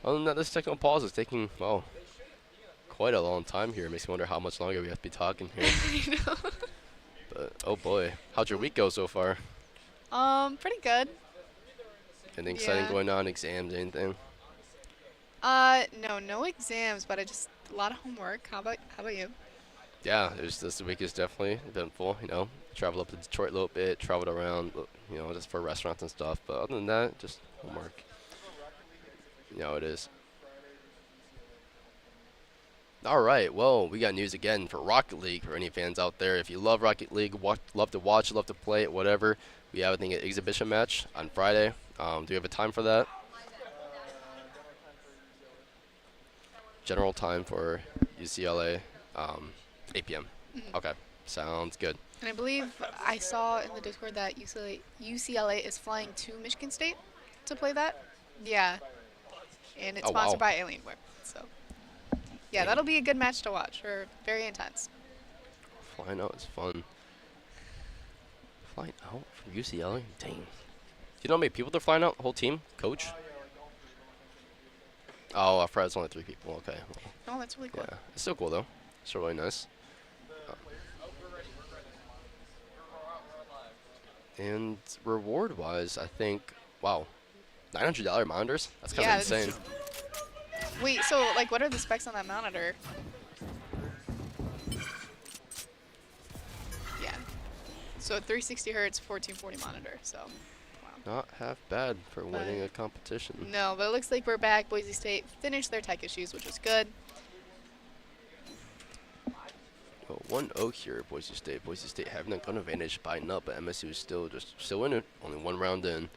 other than that, this technical pause is taking, well, quite a long time here. It makes me wonder how much longer we have to be talking here. I know. But, oh boy, how'd your week go so far? Pretty good. Anything exciting Yeah. going on, exams, anything? No exams, but a lot of homework. How about you? Yeah, this week is definitely eventful, you know. Traveled up to Detroit a little bit, traveled around, you know, just for restaurants and stuff. But other than that, just homework. You know, it is. All right, well, we got news again for Rocket League for any fans out there. If you love Rocket League, love to watch, love to play it, whatever, we have, I think, an exhibition match on Friday. Do you have a time for that? General time for UCLA, 8 p.m. Okay, sounds good. And I believe I saw in the Discord that UCLA is flying to Michigan State to play that. Yeah. And it's Oh, wow. sponsored by Alienware. So, yeah, that'll be a good match to watch. Or very intense. Flying out is fun. Flying out from UCLA? Dang. Do you know how many people they're flying out? The whole team? Coach? Oh, I forgot it's only 3 people. Okay. Well, Oh, that's really cool. yeah. It's still cool, though. It's still really nice. And reward-wise, I think, wow, $900 monitors? That's kind of Yeah, that's insane. Wait, so, like, what are the specs on that monitor? Yeah. So, 360 hertz, 1440 monitor, so, wow. Not half bad for winning a competition. No, but it looks like we're back. Boise State finished their tech issues, which was good. Well, 1-0 here at Boise State. Boise State having a gun advantage by nut, but MSU is still in it. Only 1 round in.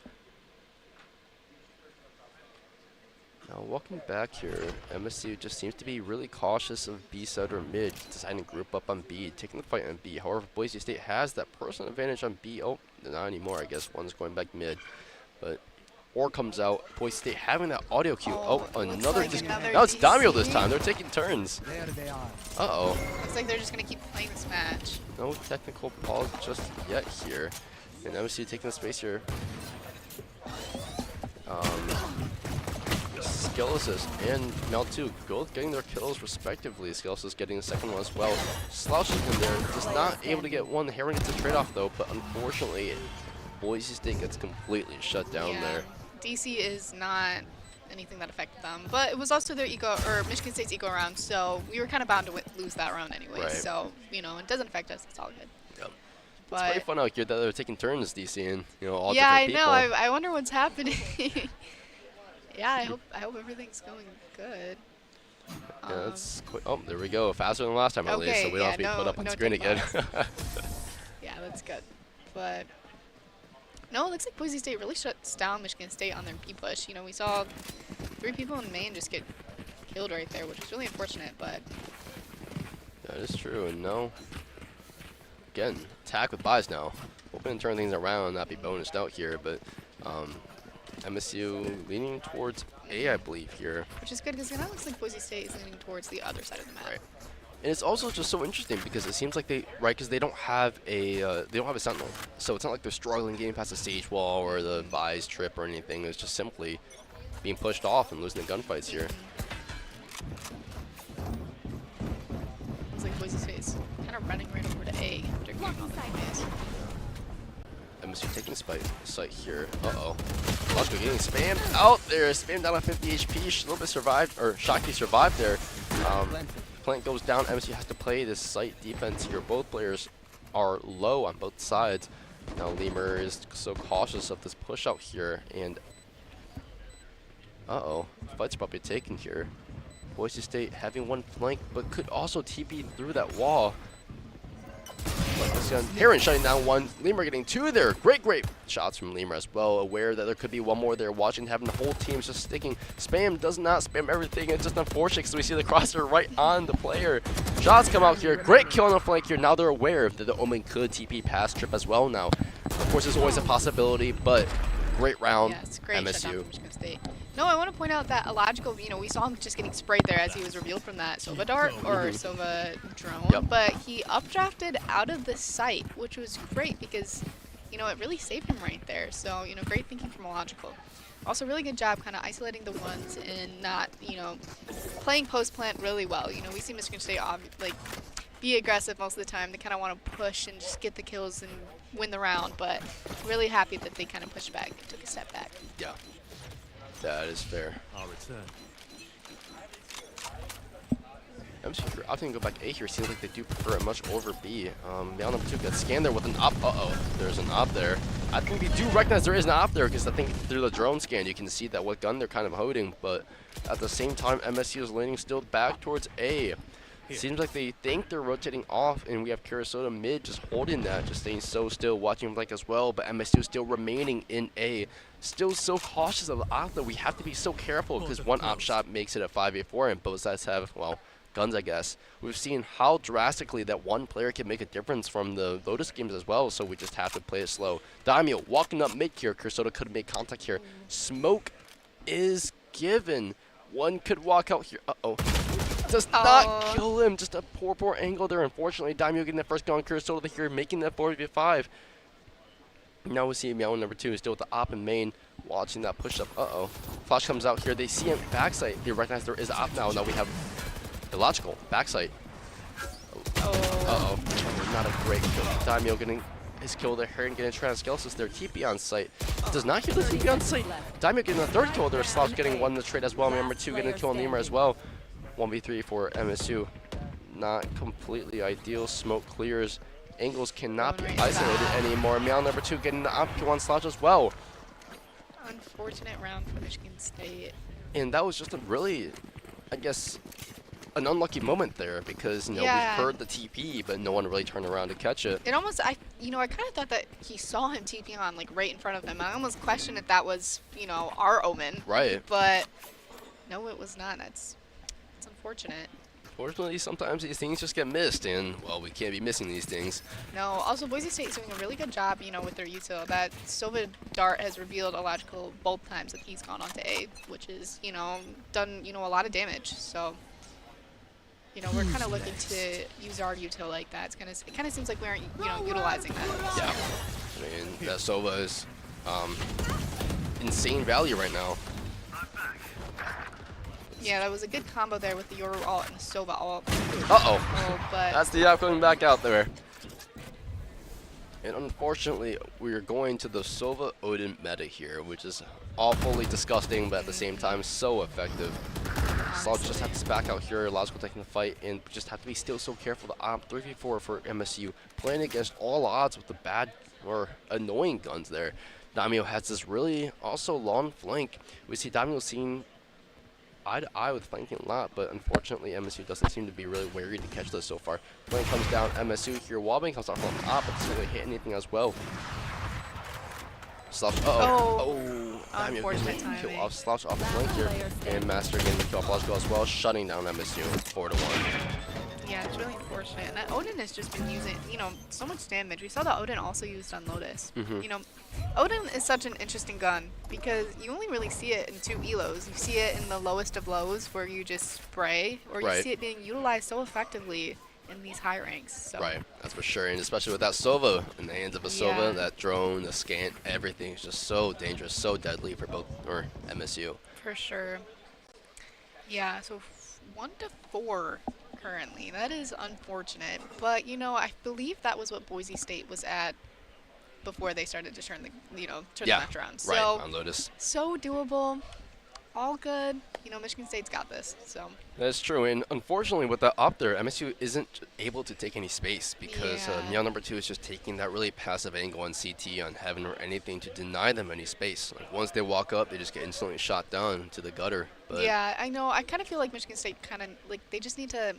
Now walking back here, MSU just seems to be really cautious of B side or mid, deciding to group up on B, taking the fight on B. However, Boise State has that personal advantage on B. Oh, not anymore. I guess one's going back mid, but Or comes out. Boise State having that audio cue. Oh, another. like another Now it's Damio this DC. time. They're taking turns. Uh-oh. Looks like they're just going to keep playing this match. No technical pause just yet here. And MSU taking the space here. Skill assist and Mel2 both getting their kills respectively. Skill assist getting the second one as well. Slouching in there. Just not able to get one. Heron gets a trade-off though, but unfortunately, Boise State gets completely shut down there. DC is not anything that affected them, but it was also their Michigan State's eco round, so we were kind of bound to lose that round anyway. Right. So, it doesn't affect us. It's all good. Yep. But It's pretty fun out here that they're taking turns, DC, and all yeah, I different know. people. I wonder what's happening. Yeah, I hope everything's going good. Yeah, that's quite, oh, there we go. Faster than last time at least, so we don't have to be put up on screen again. Yeah, that's good. But no, it looks like Boise State really shuts down Michigan State on their B push. We saw 3 people in main just get killed right there, which is really unfortunate. But That is true, and no. Again, attack with buys now. Hoping to turn things around and not be bonused out here, but MSU leaning towards A, I believe, here. which is good because it now looks like Boise State is leaning towards the other side of the map. Right. And it's also just so interesting because it seems like because they don't have a sentinel, so it's not like they're struggling getting past the stage wall or the buys trip or anything. It's just simply being pushed off and losing the gunfights here. seems like Boise State's kind of running right over to A, particularly on the base. MSU taking site here. Uh-oh. Logical getting spammed out there. Spammed down on 50 HP. A little bit survived, or Shakti survived there. Plant goes down. MSU has to play this site defense here. Both players are low on both sides. Now Lemur is so cautious of this push out here, and uh-oh, fight's probably taken here. Boise State having one flank, but could also TP through that wall. Heron shutting down one. Lemur getting two there. Great shots from Lemur as well. Aware that there could be one more there. Watching, having the whole team just sticking. Spam does not spam everything. It's just unfortunate because we see the crosser right on the player. Shots come out here. Great kill on the flank here. Now they're aware that the Omen could TP past Trip as well now. Of course, there's always a possibility, but great round. Yes, great MSU. shutdown from Michigan State. No, I want to point out that Illogical, you know, we saw him just getting sprayed there as he was revealed from that Sova dart or Sova drone, Yep. but he updrafted out of the site, which was great because, you know, it really saved him right there. So, you know, great thinking from Illogical. Also, really good job kind of isolating the ones and not, you know, playing post plant really well. You know, we see Michigan State like be aggressive most of the time. They kind of want to push and just get the kills and win the round, but really happy that they kind of pushed back, took a step back. Yeah, that is fair. I'll return. MSU opting to go back A here. Seems like they do prefer it much over B. Down number 2 gets scanned there with an op. Uh-oh, there's an op there. I think we do recognize there is an op there because I think through the drone scan you can see that what gun they're kind of holding. But at the same time, MSU is leaning still back towards A. Seems like they think they're rotating off, and we have Kurasota mid just holding that, just staying so still, watching flank as well. But MSU still remaining in A. Still so cautious of the op that we have to be so careful because one op shot makes it a 5v4, and both sides have, well, guns, I guess. We've seen how drastically that one player can make a difference from the Lotus games as well, so we just have to play it slow. Daimyo walking up mid here. Kurasota could make contact here. Smoke is given. One could walk out here. Uh-oh. Does not kill him. Just a poor angle there. Unfortunately, Daimyo getting the first kill on Kurasota here, making that 4v5. Now we see Meow number 2 still with the op in main, watching that push up. Uh-oh. Flash comes out here. They see him backside. They recognize there is an op now. Now we have Illogical backside. Uh-oh. Not a great kill. Daimyo getting his kill there. Heron getting Transkelsis there. TP on site. Does not get the TP on site. Daimyo getting the third kill there. Slouch getting one in the trade as well. Number 2 getting a kill on Lemur as well. 1v3 for MSU. Not completely ideal. Smoke clears. Angles cannot be isolated anymore. Meow number 2 getting the op kill on Slouch as well. Unfortunate round for Michigan State. And that was just a really, I guess, an unlucky moment there because, you know, we heard the TP, but no one really turned around to catch it. It almost, I kind of thought that he saw him TP on, like, right in front of him. I almost questioned if that was, you know, our Omen. Right. But no, it was not. It's unfortunate. Fortunately, sometimes these things just get missed, and, well, we can't be missing these things. No, also Boise State is doing a really good job, you know, with their util. That Sova dart has revealed Illogical both times that he's gone onto A, which is, you know, done, you know, a lot of damage. So, you know, we're kind of looking to use our util like that. It kind of seems like we aren't, you know, utilizing that. Yeah. I mean, that Sova is insane value right now. Yeah, that was a good combo there with the Yoru ult and the Sova ult. Uh-oh. But That's the op coming back out there. And unfortunately, we are going to the Sova Odin meta here, which is awfully disgusting, but at the same time, so effective. Slouch just have to back out here, Logical taking the fight, and just have to be still so careful. The op 3v4 for MSU, playing against all odds with the bad or annoying guns there. Daimyo has this really also long flank. We see Daimyo seeing eye to eye with flanking a lot, but unfortunately MSU doesn't seem to be really wary to catch this so far. Flank comes down, MSU here, Wallbang comes off on top, but doesn't really hit anything as well. Slouch, unfortunate kill timing. off Slouch off the flank here, and Master getting the kill off Logical as well, shutting down MSU 4-1. Yeah, it's really unfortunate. And that Odin has just been using, you know, so much damage. We saw that Odin also used on Lotus. You know, Odin is such an interesting gun because you only really see it in 2 elos. You see it in the lowest of lows where you just spray, or you see it being utilized so effectively in these high ranks. So. Right, that's for sure. And especially with that Sova in the hands of a Sova, that drone, the scan, everything is just so dangerous, so deadly for both, or MSU. For sure. Yeah, so 1-4 currently. That is unfortunate. But, you know, I believe that was what Boise State was at before they started to turn the, turn the match around. Right, So, on Lotus. so doable. All good. You know, Michigan State's got this. So. That's true, and unfortunately with that up there, MSU isn't able to take any space because Meow number 2 is just taking that really passive angle on CT on Heaven or anything to deny them any space. Like once they walk up, they just get instantly shot down to the gutter. But yeah, I know. I kind of feel like Michigan State kind of like they just need to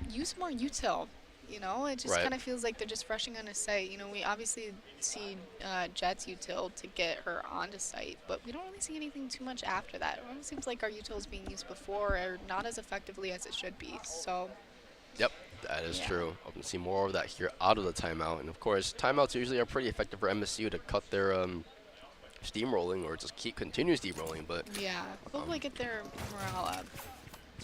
use more util. You know, it just kind of feels like they're just rushing on a site. You know, we obviously see Jet's util to get her onto site, but we don't really see anything too much after that. It almost seems like our util is being used before or not as effectively as it should be. So. Yep, that is true. I can see more of that here out of the timeout. And of course, timeouts usually are pretty effective for MSU to cut their steamrolling or just continue steamrolling. But yeah, hopefully get their morale up.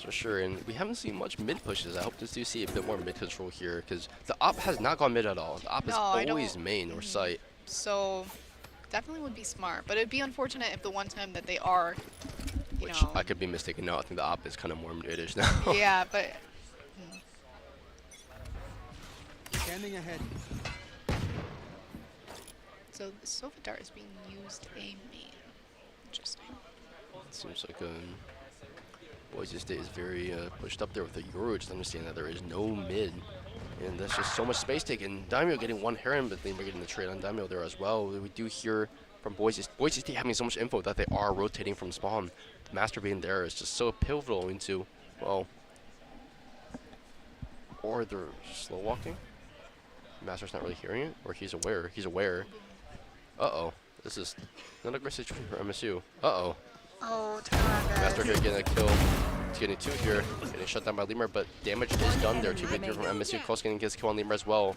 For sure, and we haven't seen much mid pushes. I hope to see a bit more mid control here because the op has not gone mid at all. The op is always main or site. So definitely would be smart, but it'd be unfortunate if the one time that they are, which I could be mistaken now. I think the op is kind of more mid-ish now. Yeah, but. Standing ahead. So the Sofa Dart is being used a main. Interesting. Seems like Boise State is very pushed up there with the Euro. Just understand that there is no mid. And that's just so much space taken. Daimyo getting one Heron, but then we're getting the trade on Daimyo there as well. We do hear from Boise State having so much info that they are rotating from spawn. The Master being there is just so pivotal into, well, or they're slow walking. Master's not really hearing it, or he's aware. He's aware. Uh-oh. This is not a great situation for MSU. Uh-oh. Oh, turn around, guys. Master here getting a kill. He's getting 2 here. Getting shut down by Lemur, but damage is done there. 2 victory from MSU. Close getting gets a kill on Lemur as well.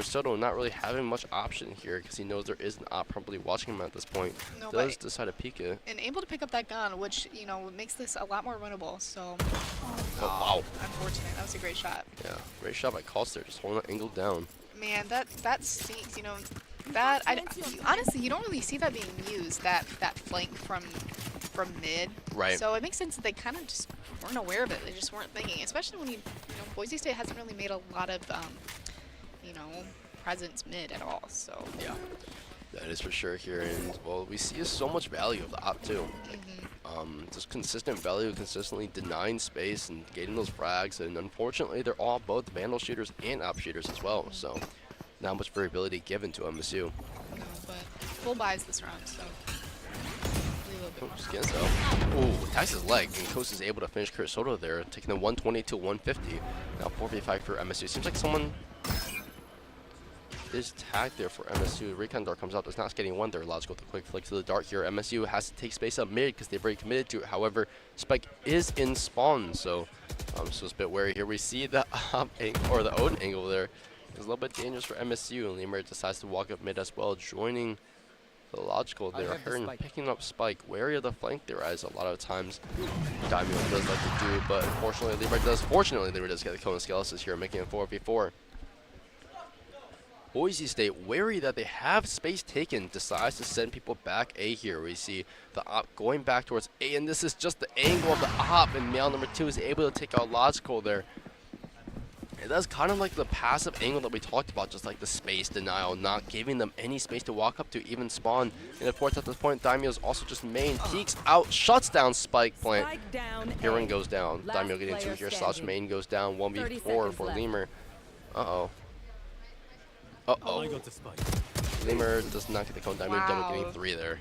Soto not really having much option here because he knows there is an op probably watching him at this point. No, does decide to peek it. And able to pick up that gun, which, makes this a lot more winnable. So, oh wow. Unfortunate. That was a great shot. Yeah, great shot by Coster, just holding that angle down. Man, that stinks, honestly, you don't really see that being used, that flank from mid. Right. So it makes sense that they kind of just weren't aware of it. They just weren't thinking, especially when Boise State hasn't really made a lot of, presence mid at all. So yeah, that is for sure here. And well, we see so much value of the op too. Like, just consistent value, consistently denying space and getting those frags. And unfortunately, they're all both Vandal shooters and op shooters as well. So not much variability given to MSU. No, but full buys this round, so. Just getting though. Ooh, attacks his leg, and Coast is able to finish Soto there, taking the 120 to 150. Now 4v5 for MSU. Seems like someone is tagged there for MSU. Recon Dart comes out, does not getting one there. Logical with a quick flick to the Dart here. MSU has to take space up mid because they're very committed to it. However, Spike is in spawn, so it's a bit wary here. We see the or the Odin angle there. It's a little bit dangerous for MSU, and Lemur decides to walk up mid as well, joining the logical there. Heron picking up Spike, wary of the flank there, as a lot of times Daimyo does like to do, but unfortunately Lemur does get the kill on Skelesis here, making it 4v4. Boise State, wary that they have space taken, decides to send people back A here. We see the op going back towards A, and this is just the angle of the op, and male number 2 is able to take out Logical there. And that's kind of like the passive angle that we talked about, just like the space denial, not giving them any space to walk up to, even spawn. And of course, at this point, Daimyo is also just main, peeks out, shuts down Spike plant. Heron goes down. Daimyo getting 2 here, slash main goes down, 1v4 for Lemur. Uh-oh. Uh-oh. Lemur does not get the cone. Daimyo getting 3 there.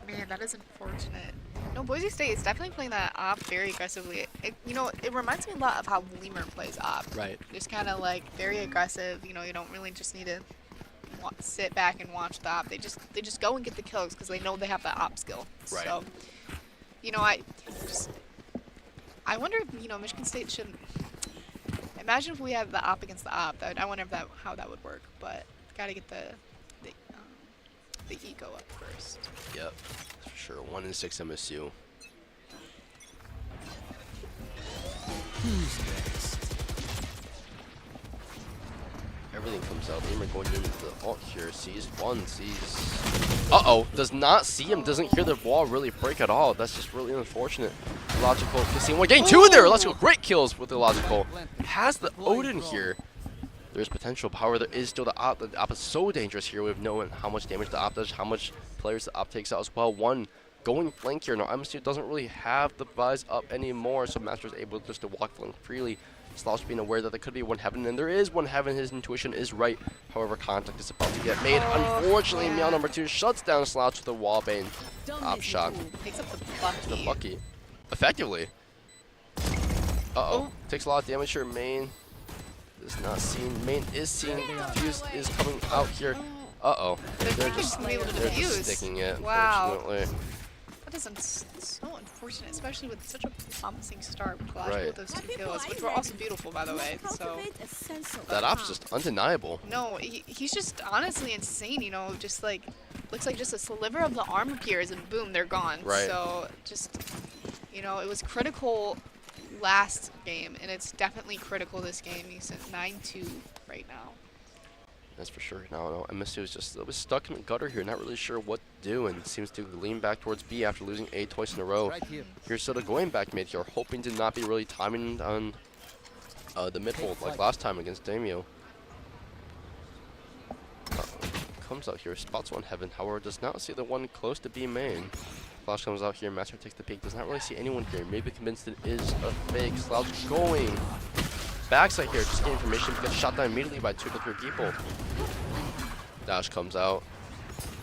Man, that is unfortunate. No, Boise State is definitely playing that op very aggressively. It reminds me a lot of how Lemur plays op. Right. Just kind of like very aggressive. You don't really just need to sit back and watch the op. They just go and get the kills because they know they have the op skill. Right. So, I wonder if Michigan State should. Imagine if we had the op against the op. I wonder if how that would work. But gotta get the eco up first. Yep, for sure. 1 in 6 MSU. everything comes out. Lemur going into the ult here. Sees one, sees... Uh-oh. Does not see him. Doesn't hear the wall really break at all. That's just really unfortunate. Logical. Seeing one. Getting two there. Logical. Great kills with the Logical. Has the Odin here. There's potential power. There is still the Op. The Op is so dangerous here. We've known how much damage the Op does, how much players the Op takes out as well. One going flank here. Now, MSU doesn't really have the Buzz up anymore, so Master is able just to walk flank freely. Slouch being aware that there could be one heaven, and there is one heaven. His intuition is right. However, contact is about to get made. Unfortunately, Meow number 2 shuts down Slouch with a wallbane Op shot. Takes up the Bucky. Effectively. Uh-oh. Takes a lot of damage here. Main is not seen. Main is seen. Fuse is coming out here. Uh-oh. They're just sticking it, wow. unfortunately. That is so unfortunate, especially with such a promising start with Clash with those 2 kills, which were also beautiful, by the way. So that Op's just undeniable. No, he's just honestly insane, you know, just like, looks like just a sliver of the arm appears and boom, they're gone. Right. So just, you know, it was critical last game, and it's definitely critical this game. He's at 9-2 right now. That's for sure. No, MSU is just stuck in the gutter here, not really sure what to do, and seems to lean back towards B after losing A twice in a row. Here's Soda going back mid here, hoping to not be really timing on the mid hold like last time against Damio. Comes out here, spots one heaven, however, does not see the one close to B main. Flash comes out here, Master takes the peek, does not really see anyone here, maybe convinced it is a fake. Slouch going backside here, just getting information, gets shot down immediately by 2 to 3 people. Dash comes out,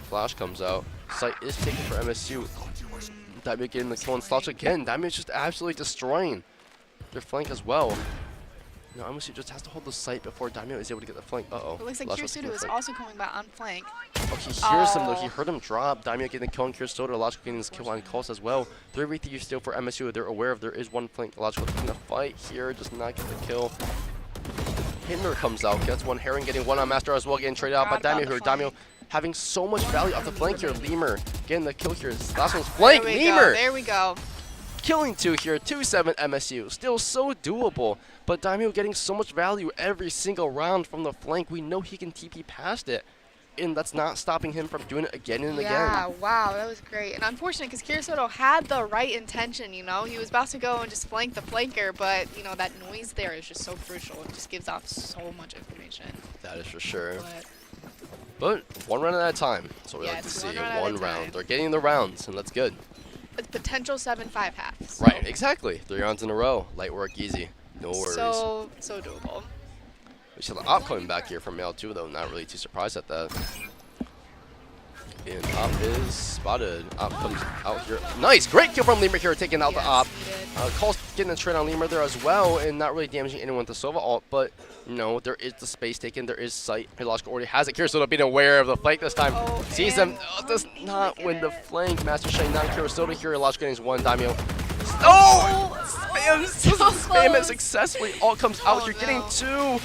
Flash comes out, Sight is taken for MSU. Daimyo getting the kill on Slouch again. Daimyo's just absolutely destroying their flank as well. No, MSU just has to hold the Sight before Daimyo is able to get the flank. Uh-oh. It looks like Kirisudo is also coming back on flank. Oh, he hears him though. He heard him drop. Daimyo getting the kill on Kirisudo. Logical getting his kill on Calls as well. 3v3 still for MSU. They're aware of there is one flank. Logical taking the fight here. Does not get the kill. Hitler comes out. Gets one. Herring getting one on Master as well. Getting traded out by Daimyo here. Daimyo having so much value off the flank here. Lemur getting the kill here. Last one's flank. Lemur. There we go. Killing 2 here. 2-7 MSU. Still so doable. But Daimyo getting so much value every single round from the flank. We know he can TP past it. And that's not stopping him from doing it again and again. Yeah, wow, that was great. And unfortunate because Kirisudo had the right intention, you know. He was about to go and just flank the flanker, but, you know, that noise there is just so crucial. It just gives off so much information. That is for sure. But one round at a time. That's what we like to see. One round. They're getting the rounds, and that's good. It's potential 7-5 halves. So. Right, exactly. 3 rounds in a row. Light work, easy. No worries. So doable. We see the Op coming back here from Male 2, though. Not really too surprised at that. And Op is spotted. Op comes out here. Nice! Great kill from Lemur here, taking out the Op. Calls getting a trade on Lemur there as well, and not really damaging anyone with the Sova ult, but no, there is the space taken. There is Sight. Logical already has it. Kirisudo being aware of the flank this time. Sees him. Does not win the flank. Master shutting down Kirisudo here. Logical getting one. Daimyo. Oh! Spam it successfully. All comes out here, getting 2.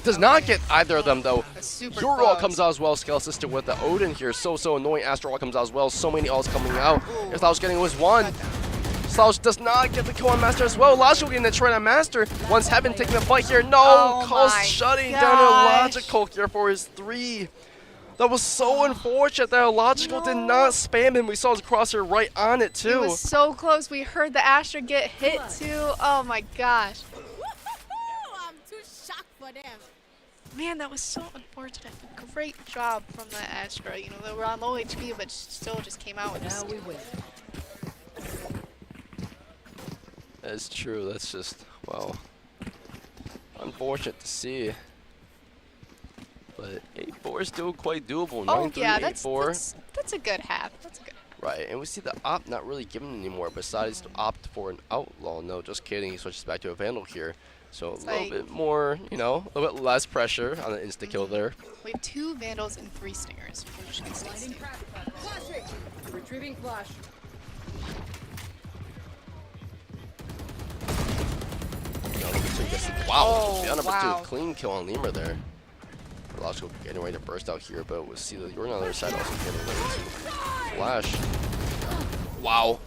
Does not get either of them though. Euro comes out as well. Scale Sister with the Odin here. So annoying. Astro comes out as well. So many alts coming out. If Slouch getting was 1. Slouch does not get the kill on Master as well. Logical getting the trade on Master. Once Heaven taking the fight here. No! Calls shutting down a Logical here for his 3. That was so unfortunate that Logical did not spam him. We saw his crosshair right on it too. It was so close. We heard the Astra get hit too. Oh my gosh. I'm too shocked for them. Man, that was so unfortunate. Great job from the Astra. You know, they were on low HP, but still just came out with Now we win. That's true. That's just, well, unfortunate to see. But 8-4 is still quite doable. 9-3, yeah, 8-4. That's a good half. That's a good half. Right, and we see the Op not really given anymore besides to opt for an Outlaw. No, just kidding. He switches back to a Vandal here. So a little bit more, you know, a little bit less pressure on the insta-kill there. We have 2 Vandals and 3 Stingers. Retrieving flash. Wow, number 2, clean kill on Lemur there. Logical getting ready to burst out here, but we'll see that you're on the other side also getting ready to flash. Wow.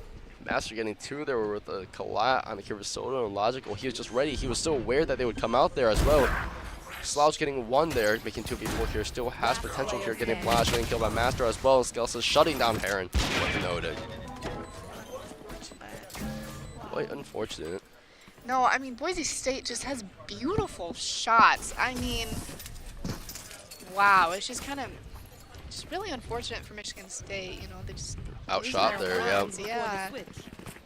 Master getting 2 there with a collat on the Kirisudo and Logical. He was just ready. He was so aware that they would come out there as well. Slouch getting one there, making 2v4 here. Still has potential here, getting flash, getting killed by Master as well. Skelsa shutting down Heron. But noted. Quite unfortunate. No, I mean, Boise State just has beautiful shots. I mean, wow, it's just kind of just really unfortunate for Michigan State. You know, they just Outshot there, runs. yeah. Yeah.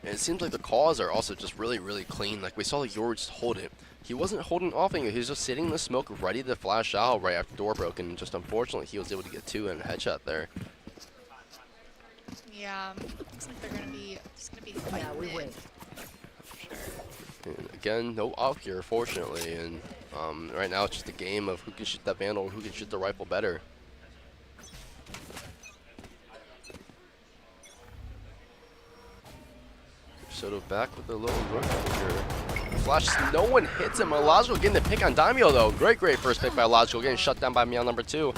And it seems like the calls are also just really, really clean. Like we saw Yor just hold it. He wasn't holding off it. He was just sitting in the smoke, ready to flash out right after door broke. And just unfortunately, he was able to get 2 and a headshot there. Yeah, looks like they're gonna be fighting Now we it. wait. And again, no off here, fortunately. And right now, it's just a game of who can shoot that Vandal, who can shoot the rifle better. Soto back with a little run here. Flash, no one hits him. Logical getting the pick on Daimyo though. Great first pick by Logical, getting shut down by Meow number 2.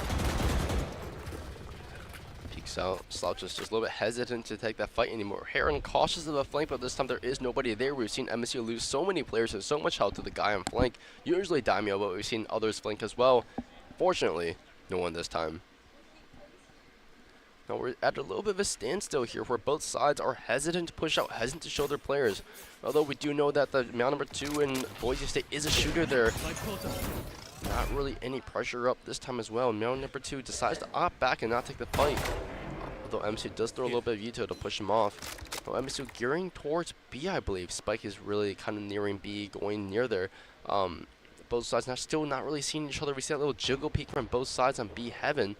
Peeks out. Slouch is just a little bit hesitant to take that fight anymore. Heron cautious of the flank, but this time there is nobody there. We've seen MSU lose so many players and so much health to the guy on flank. Usually Daimyo, but we've seen others flank as well. Fortunately, no one this time. Now we're at a little bit of a standstill here where both sides are hesitant to push out, hesitant to show their players. Although we do know that the Meow number 2 in Boise State is a shooter there. Not really any pressure up this time as well. Meow number 2 decides to opt back and not take the fight. Although MSU does throw a little bit of veto to push him off. Well, MSU gearing towards B, I believe. Spike is really kind of nearing B, going near there. Both sides now still not really seeing each other. We see that little jiggle peek from both sides on B heaven.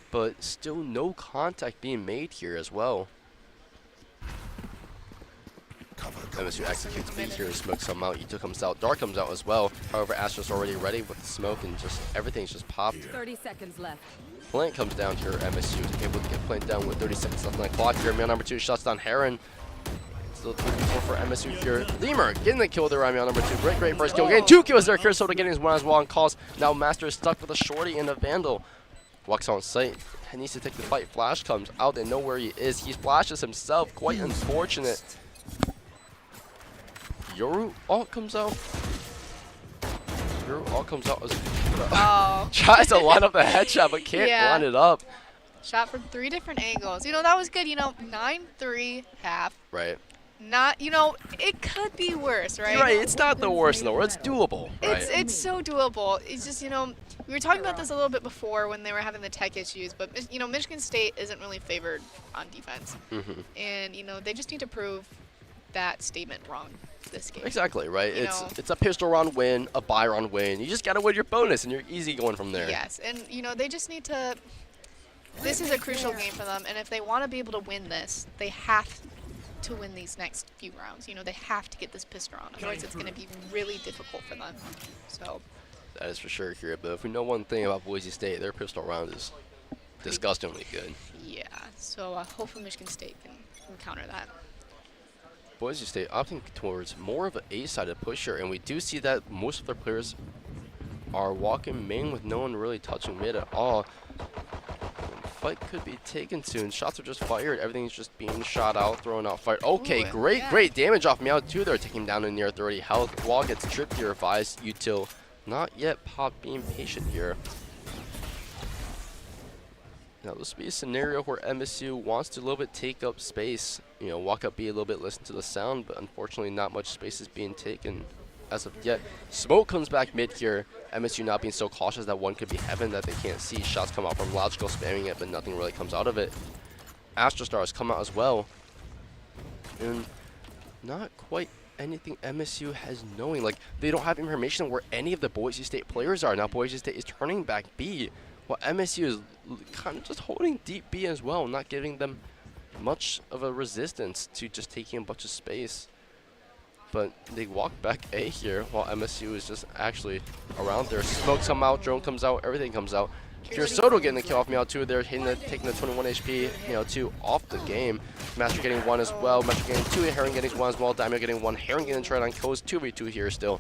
But still no contact being made here as well. MSU executes B here, smokes some out, Ito comes out, Dark comes out as well. However, Astra's already ready with the smoke and just everything's just popped. 30 seconds left. Plant comes down here, MSU is able to get Plant down with 30 seconds left on the clock here. Meow number 2 shuts down Heron. Still 3-4 for MSU here. Lemur getting the kill there on Meow number 2. Great first kill. Getting 2 kills there. Kursoda getting his one as well and calls. Now Master is stuck with a shorty and a Vandal. Walks on site and needs to take the fight. Flash comes out and know where he is. He splashes himself. Quite unfortunate. Yoru ult comes out. Yoru ult comes out. Oh. Tries to line up the headshot but can't line it up. Shot from 3 different angles. You know, that was good. You know, 9-3 half. Right. Not, you know, it could be worse, right? You're right. It's not the worst in the world. It's doable. Right? It's so doable. It's just, you know, we were talking about this a little bit before when they were having the tech issues, but, you know, Michigan State isn't really favored on defense. And, you know, they just need to prove that statement wrong this game. Exactly, right? You know, it's a pistol round win, a buy round win. You just got to win your bonus, and you're easy going from there. Yes, and, you know, they just need to – this is a crucial game for them, and if they want to be able to win this, they have to win these next few rounds. You know, they have to get this pistol round. Otherwise, it's going to be really difficult for them. So that is for sure here. But if we know one thing about Boise State, their pistol round is disgustingly good. yeah, so hopefully Michigan State can counter that. Boise State opting towards more of an A-sided pusher, and we do see that most of their players are walking main with no one really touching mid at all. Fight could be taken soon. Shots are just fired. Everything's just being shot out, thrown out, fired. Okay, Ooh, great damage off Meow 2 there, taking him down to near 30 health. Wall gets tripped here, Vice, Util. Not yet Pop being patient here. Now this will be a scenario where MSU wants to a little bit take up space. You know, walk up B a little bit, listen to the sound, but unfortunately not much space is being taken as of yet. Smoke comes back mid here. MSU not being so cautious that one could be heaven that they can't see. Shots come out from Logical spamming it, but nothing really comes out of it. Astrostars come out as well. And not quite anything MSU has knowing. Like, they don't have information where any of the Boise State players are. Now Boise State is turning back B, while MSU is kind of just holding deep B as well, not giving them much of a resistance to just taking a bunch of space. But they walk back A here while MSU is just actually around there. Smoke come out, drone comes out, everything comes out. Soto getting the kill off Meow 2 there, taking the 21 HP, Meow 2 off the game. Master getting 1 as well, Master getting 2, Heron getting 1 as well, Daimyo getting 1, Heron getting tried on kills, 2v2 here still.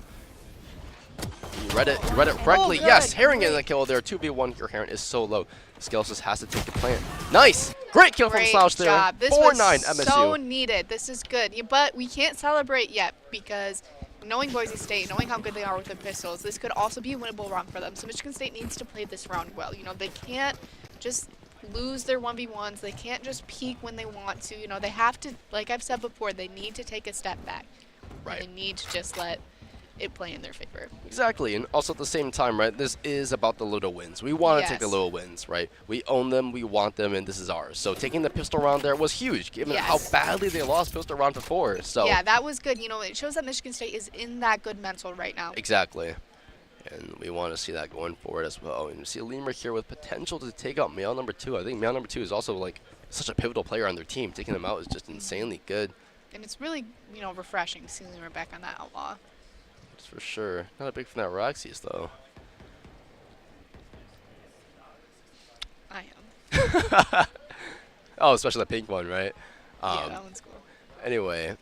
You read it correctly. Yes, Heron getting the kill there, 2v1 here. Heron is so low. Scales just has to take the plant. Nice! Great kill from Slouch there. Job. This 4-9 was MSU. so needed. This is good. But we can't celebrate yet because knowing Boise State, knowing how good they are with their pistols, this could also be a winnable round for them. So Michigan State needs to play this round well. You know, they can't just lose their 1v1s. They can't just peak when they want to. You know, they have to, like I've said before, they need to take a step back. Right. And they need to just let it play in their favor. Exactly, and also at the same time, right, this is about the little wins. We want to take the Yes. little wins, right? We own them, we want them, and this is ours. So taking the pistol round there was huge, given how Yes. badly they lost pistol round before. So Yeah, that was good. You know, it shows that Michigan State is in that good mental right now. exactly, and we want to see that going forward as well. And you see Lemur here with potential to take out male number 2. I think male number 2 is also like such a pivotal player on their team. Taking them out is just insanely good. And it's really, you know, refreshing seeing them back on that outlaw. That's for sure. Not a big fan of Roxy's though. I am. Oh, especially the pink one, right? Yeah, that one's cool. Anyway,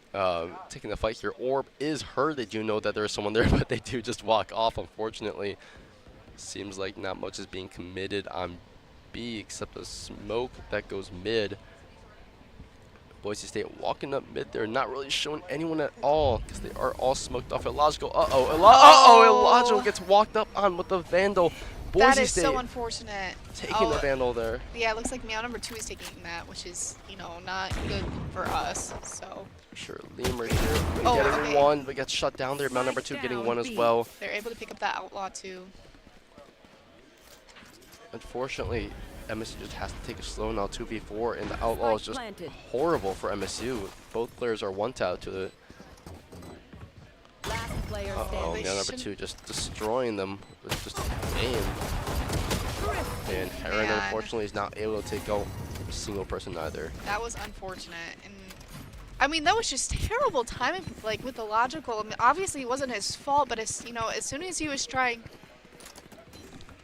taking the fight here. Orb is hurt. They do know that there's someone there, but they do just walk off, unfortunately. Seems like not much is being committed on B except a smoke that goes mid. Boise State walking up mid there, not really showing anyone at all because they are all smoked off. Illogical. Illogical gets walked up on with the Vandal. Boise That is State so unfortunate. taking the Vandal there. Yeah, it looks like meow number 2 is taking that, which is, you know, not good for us. So Sure, Lemur here Oh, getting okay. one, but gets shut down there. Meow number 2 getting one as well. they're able to pick up that outlaw too. Unfortunately, MSU just has to take it slow now, 2v4, and the outlaw is just Planted. horrible for MSU. Both players are one tap to the. Last player Uh-oh, standing. They man, number shouldn't- 2 just destroying them with just aim. And Heron, Man. unfortunately, is not able to take out a single person either. That was unfortunate. And I mean, that was just terrible timing, like with the logical. I mean, obviously it wasn't his fault, but as you know, as soon as he was trying.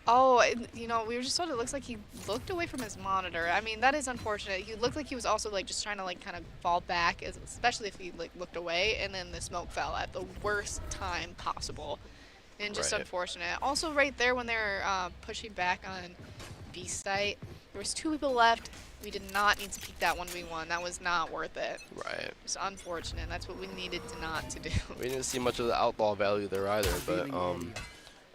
Oh, you know, we were just sort of, looks like he looked away from his monitor. I mean, that is unfortunate. He looked like he was also like just trying to like kind of fall back, especially if he like looked away, and then the smoke fell at the worst time possible. And just Right. unfortunate. Also, right there when they were pushing back on B site, there was 2 people left. We did not need to peek that 1v1. That was not worth it. Right. It's unfortunate. That's what we needed to not to do. We didn't see much of the outlaw value there either, but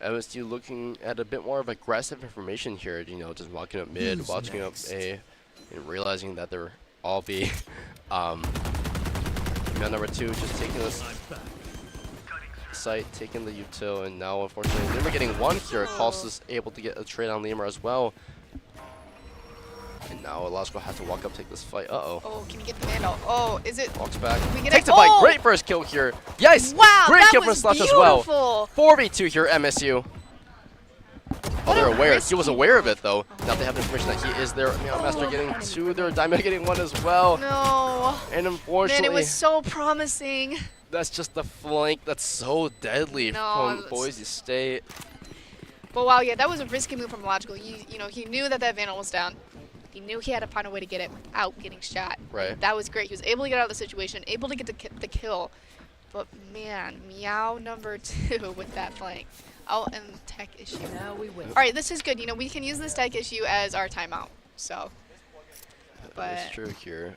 MSU looking at a bit more of aggressive information here, you know, just walking up mid, watching up A, and realizing that they're all B. Man number 2 just taking this site, taking the util, and now unfortunately Lemur getting one here. Cost is able to get a trade on Lemur as well. And now Illogical has to walk up, take this fight. Uh-oh. Oh, can you get the Vandal? Oh, is it? Walks back. We get Takes it. the fight. Oh! Great first kill here. Yes! Wow, Great that kill from was Slush as well. beautiful. 4v2 here, MSU. Oh, they're a aware. He risky was aware of it, though. Now they have information that he is there. Meow Master getting 2 there. Diamond getting 1 as well. No. And Man, unfortunately, it was so promising. that's just the flank that's so deadly No, from that's- Boise State. But wow, yeah, that was a risky move from Logical. You know, he knew that Vandal was down. He knew he had to find a way to get it out getting shot. Right. That was great. He was able to get out of the situation, able to get the kill. But man, meow number 2 with that flank. Oh, and tech issue. Now we win. All right, this is good. You know, we can use this tech issue as our timeout. So, That's but true here.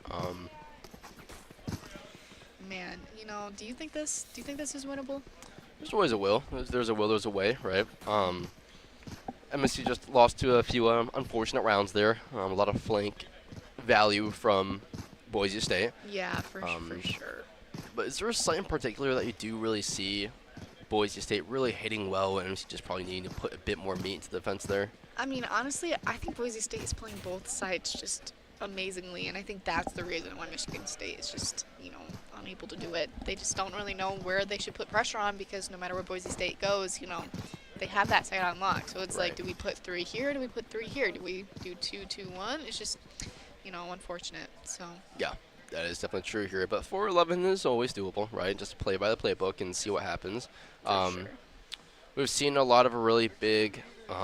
man, you know, do you think this is winnable? There's always a will. There's a will, there's a way, right? MSC just lost to a few unfortunate rounds there. A lot of flank value from Boise State. Yeah, for sure. But is there a site in particular that you do really see Boise State really hitting well, and MSC just probably needing to put a bit more meat into the defense there? I mean, honestly, I think Boise State is playing both sides just amazingly, and I think that's the reason why Michigan State is just, you know, unable to do it. They just don't really know where they should put pressure on, because no matter where Boise State goes, you know, they have that side on lock. So it's like, do we put 3 here? Do we put 3 here? Do we do 2, 2, 1? It's just, you know, unfortunate. So Yeah, that is definitely true here. But 4-11 is always doable, right? Just play by the playbook and see what happens. for sure. We've seen a lot of really big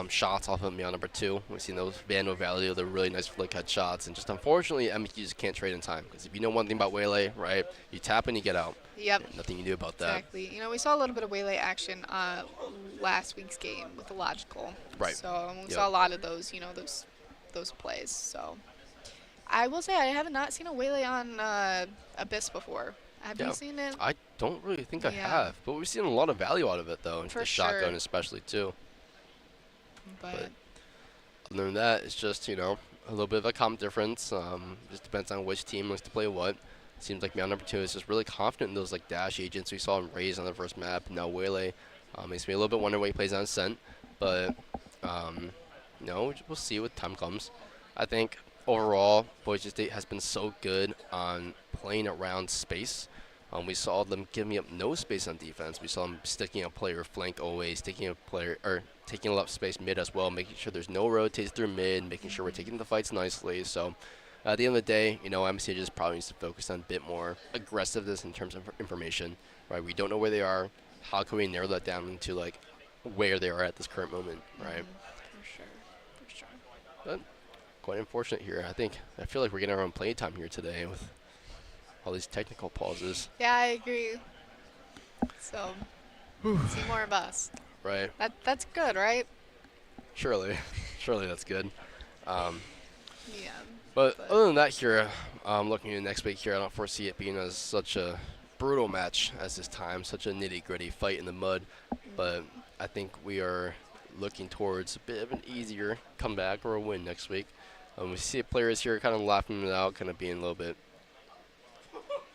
shots off of Meow number 2. We've seen those Vandal value, the really nice flick head shots, and just unfortunately, MSU just can't trade in time. Because if you know one thing about Waylay, right, you tap and you get out. Yep. Nothing you do about that. Exactly. You know, we saw a little bit of Waylay action last week's game with the Logical. Right. So we Yep. saw a lot of those, you know, those plays. So I will say I have not seen a Waylay on Abyss before. Have Yeah. you seen it? I don't really think I Yeah. have, but we've seen a lot of value out of it though, For the sure. shotgun especially too. But Other than that, it's just, you know, a little bit of a comp difference. Just depends on which team likes to play what. Seems like Meow number 2 is just really confident in those like dash agents we saw him raise on the first map. Now Wele makes me a little bit wonder what he plays on Scent, but you know, we'll see what time comes. I think overall, Boise State has been so good on playing around space. We saw them giving up no space on defense. We saw them sticking a player flank always, taking a player or taking a lot of space mid as well, making sure there's no rotates through mid, making sure we're taking the fights nicely. So at the end of the day, you know, MSC just probably needs to focus on a bit more aggressiveness in terms of information. Right? We don't know where they are. How can we narrow that down into like where they are at this current moment? Right? for sure, for sure. But quite unfortunate here. I feel like we're getting our own playtime here today with all these technical pauses. Yeah, I agree. So, see more of us. Right? That's good, right? Surely. Surely that's good. Yeah. But other than that here, looking into next week here, I don't foresee it being as such a brutal match as this time, such a nitty-gritty fight in the mud. But I think we are looking towards a bit of an easier comeback or a win next week. We see players here kind of laughing it out, kind of being a little bit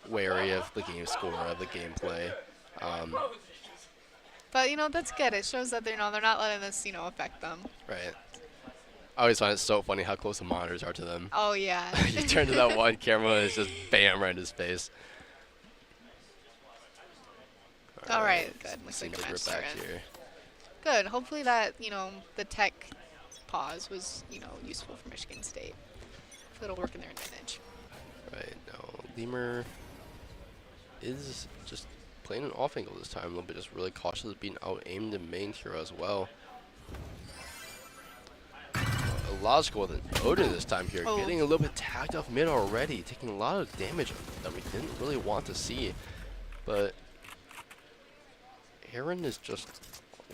wary of the game score, of the gameplay. But you know, that's good. It shows that they're not letting this, you know, affect them. Right. I always find it so funny how close the monitors are to them. Oh yeah. You turn to that one camera and it's just bam right in his face. All right, good. Looks Seems like the like match we're back started. here. Good. Hopefully that, you know, the tech pause was, you know, useful for Michigan State. Hopefully it'll work in their advantage. Right, now Lemur is just playing an off angle this time, a little bit just really cautious of being out-aimed in main here as well. Illogical with an Odin this time here, Oh. getting a little bit tagged off mid already, taking a lot of damage that we didn't really want to see. But Aaron is just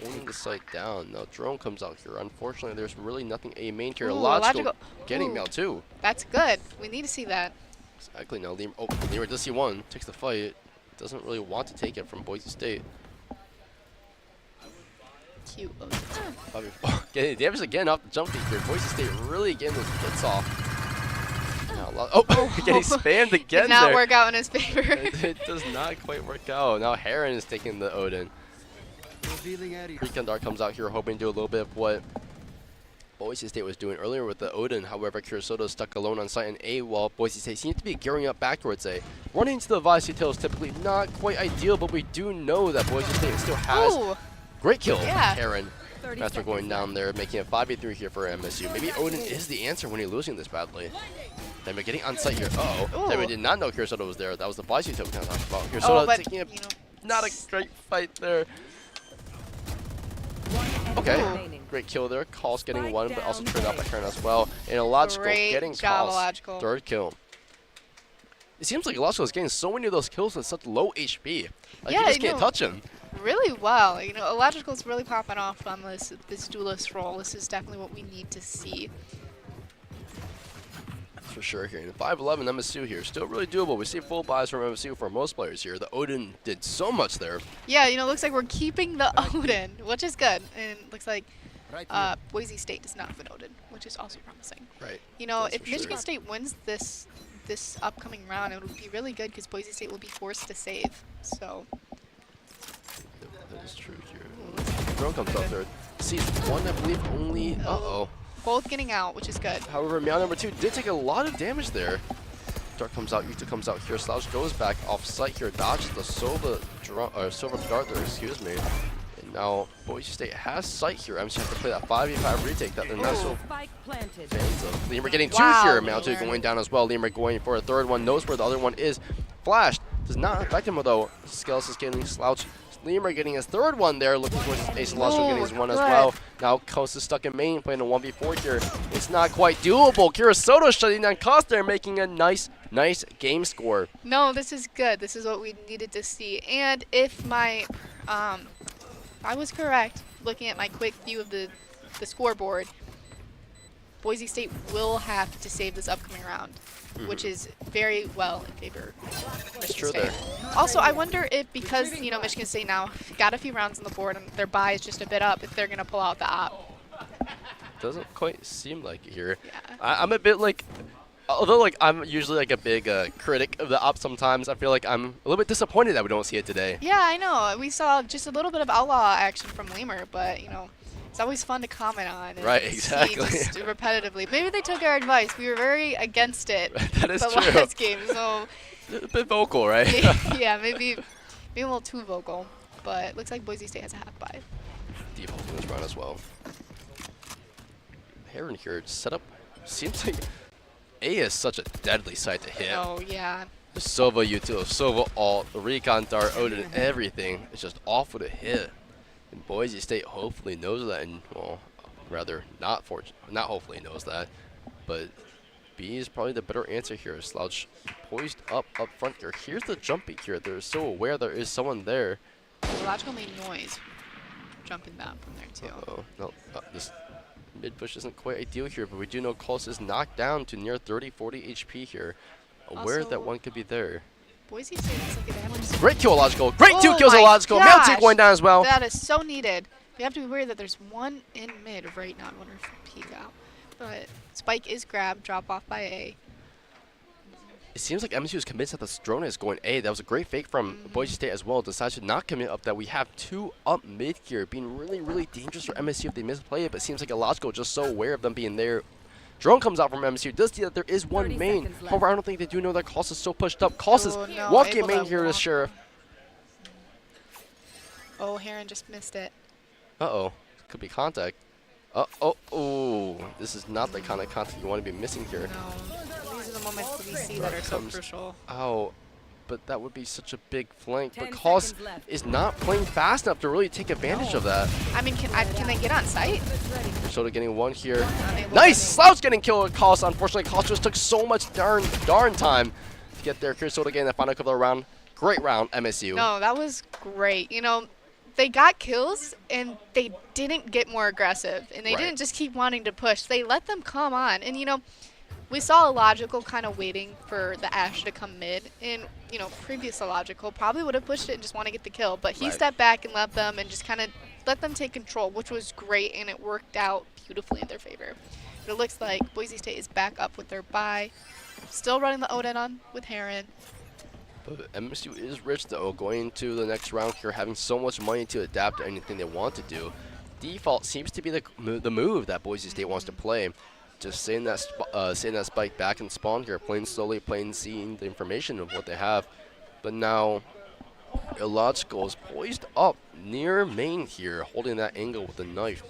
holding the site down. Now drone comes out here. Unfortunately, there's really nothing a main here. Ooh, Illogical Illogical. getting Ooh. Mel too. That's good. We need to see that. Exactly. Now Lemur does see one, takes the fight. Doesn't really want to take it from Boise State. Cute. Getting damage again off the jump peak here. Boise State really getting those hits off. Now, getting spammed again Did not there. work out in his favor. It does not quite work out. Now Heron is taking the Odin. Revealing area. Precon comes out here hoping to do a little bit of what Boise State was doing earlier with the Odin. However, Curaçao is stuck alone on site in A, while Boise State seems to be gearing up back towards A. Running into the Vice detail is typically not quite ideal, but we do know that Boise State still has Ooh. great kill. Yeah. Heron 30 after going seconds down there, making it 5v3 here for MSU. Maybe Odin is the answer when you're losing this badly. Then we're getting on site here. Uh-oh. Then we Ooh. did not know Curaçao was there. That was the Vice detail we kind of talked about. Oh, Curaçao but, taking a you know, not a great fight there. One Okay. enemy remaining. Great kill there. Calls getting Spike one, but also down turned out A. by Karen as well. And Illogical Great getting job, calls. Illogical. Third kill. It seems like Illogical is getting so many of those kills with such low HP. Like Yeah, you just I can't know. touch him. really well. You know, Illogical's really popping off on this duelist role. This is definitely what we need to see. For sure here. 5'11 MSU here. Still really doable. We see full buys from MSU for most players here. The Odin did so much there. Yeah, you know, looks like we're keeping the Odin, which is good. And looks like Right here. Boise State does not have an Odin, which is also promising. Right. You know, That's if for Michigan sure. State wins this upcoming round, it would be really good because Boise State will be forced to save. So, That is true here. Drone comes out there. Sees one, I believe, only. Uh-oh. both getting out, which is good. However, Meow number 2 did take a lot of damage there. Dart comes out, Yuta comes out here. Slouch goes back off site here, dodges the silver dart there, excuse me. And now Boise State has sight here. I'm just have to play that 5v5 retake that they're not so Spike planted. fans of. Lemur getting Wow, two here. Meow 2 Lemur. going down as well. Lemur going for a third one, knows where the other one is. Flashed. Does not affect him though. Scales is getting Slouch. Lemur getting his third one there, looking for his ace. Illogical getting his one as good. well. Now Coast is stuck in main, playing a 1v4 here. It's not quite doable. Curaçao shutting down Cost there, making a nice game score. No, this is good. This is what we needed to see. And if my, I was correct, looking at my quick view of the scoreboard, Boise State will have to save this upcoming round, which is very well in favor of Michigan true State. there. Also, I wonder if because, you know, Michigan State now got a few rounds on the board and their bye is just a bit up, if they're going to pull out the op. Doesn't quite seem like it here. Yeah. I'm a bit like, although like I'm usually like a big critic of the op sometimes, I feel like I'm a little bit disappointed that we don't see it today. Yeah, I know. We saw just a little bit of outlaw action from Lemur, but, you know, it's always fun to comment on. And Right, see exactly. just repetitively. Maybe they took our advice. We were very against it That is the true. last game, so A bit vocal, right? yeah, maybe a little too vocal. But it looks like Boise State has a half bye. Default in this round as well. Heron here setup seems like A is such a deadly site to hit. Oh, yeah. The Sova util, Sova alt, the recon dart, Odin, everything is just awful to hit. And Boise State hopefully knows that, and well, rather not hopefully knows that, but B is probably the better answer here. Slouch poised up front here. Here's the jump peak here. They're so aware there is someone there. Logical made noise jumping down from there, too. Oh no, this mid push isn't quite ideal here, but we do know Colts is knocked down to near 30-40 HP here. Aware that Also, one could be there. Boise State looks like they have some- Great kill, Logical. Great two Oh kills, my Logical. Mail two gosh. going down as well. That is so needed. You have to be worried that there's one in mid right now. I wonder if he'll peek out. But Spike is grabbed, drop off by A. It seems like MSU is convinced that this drone is going A. That was a great fake from Boise State as well. Decides to not commit up that. We have two up mid here, being really, really dangerous for MSU if they misplay it. But it seems like Illogical just so aware of them being there. Drone comes out from MSU. Does see that there is one 30 main. seconds left. However, I don't think they do know that Cost is so pushed up. Cost is Oh, no, walking able main to here to walk. Sheriff. Oh, Heron just missed it. Uh-oh. Could be contact. Oh, this is not the kind of contact you want to be missing here. No. These are the moments that we see that are so Comes- crucial. Oh, but that would be such a big flank. 10 But Cost seconds left. is not playing fast enough to really take advantage of that. I mean, can they get on site? Soda getting one here. Unable Nice! to- Slouch getting killed with Cost. Unfortunately, Cost just took so much darn time to get there. Soda getting the final kill of the round. Great round, MSU. No, that was great. You know, they got kills and they didn't get more aggressive and they Right. didn't just keep wanting to push. They let them come on. And, you know, we saw Illogical kind of waiting for the Ash to come mid. And, you know, previous Illogical probably would have pushed it and just want to get the kill. But he Right. stepped back and let them and just kind of let them take control, which was great. And it worked out beautifully in their favor. But it looks like Boise State is back up with their bye. Still running the Odin on with Heron. But MSU is rich though, going into the next round here, having so much money to adapt to anything they want to do. Default seems to be the move that Boise State wants to play. Just sitting that spike back and spawn here, playing slowly, seeing the information of what they have. But now, Illogical is poised up near main here, holding that angle with the knife.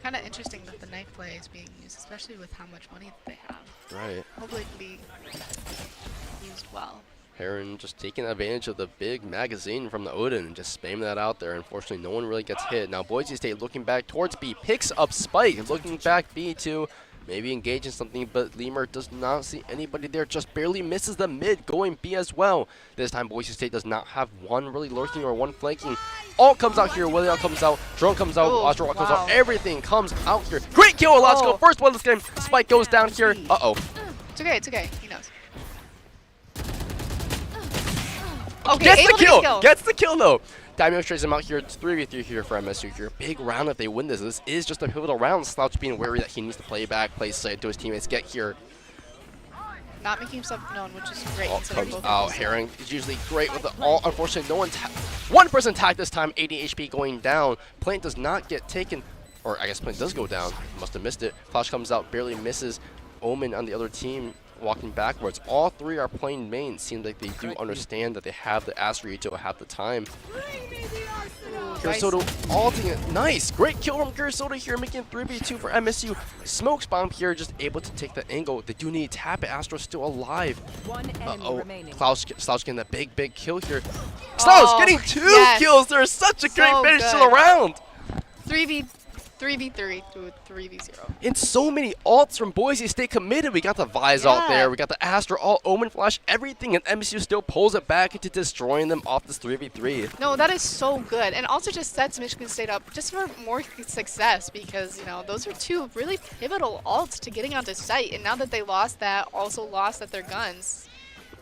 Kind of interesting that the knife play is being used, especially with how much money that they have. Right. Hopefully it can be used well. Heron just taking advantage of the big magazine from the Odin and just spamming that out there. Unfortunately, no one really gets hit. Now, Boise State looking back towards B, picks up Spike, looking back B to maybe engage in something, but Lemur does not see anybody there, just barely misses the mid, going B as well. This time, Boise State does not have one really lurking or one flanking. All comes out here, Willie comes out, Drone comes out, Oh, Astro comes out, wow. everything comes out here. Great kill, let's go. Oh. First one of this game. Spike goes down here. Uh-oh. It's okay, it's okay. He knows. Okay, Gets able the to kill! get Gets the kill though! Daimyo traces him out here. It's 3v3 here for MSU here. Big round if they win this. This is just a pivotal round. Slouch being wary that he needs to play back, play safe to his teammates, get here. Not making himself known, which is great. All considering comes both out. of them. Herring is usually great with the all. Unfortunately, no one one person tagged this time. 80 HP going down. Plant does not get taken. Or I guess Plant does go down. Must have missed it. Flash comes out, barely misses. Omen on the other team walking backwards. All three are playing main. Seems like they do understand that they have the Asri to have the time. Kurosoto ulting it. Nice. Great kill from Kurosoto here, making 3v2 for MSU. Smokes bomb here, just able to take the angle. They do need to tap it. Astro's still alive. One enemy remaining. Slouch getting that big kill here. Slouch getting two yes. kills. There's such a great So finish to the good. round. 3v3 3v3 to 3v0. And so many ults from Boise State committed. We got the Vise out there. We got the Astra, all Omen Flash, everything. And MSU still pulls it back into destroying them off this 3v3. No, that is so good. And also just sets Michigan State up just for more success because, you know, those are two really pivotal ults to getting onto site. And now that they lost that, also lost at their guns.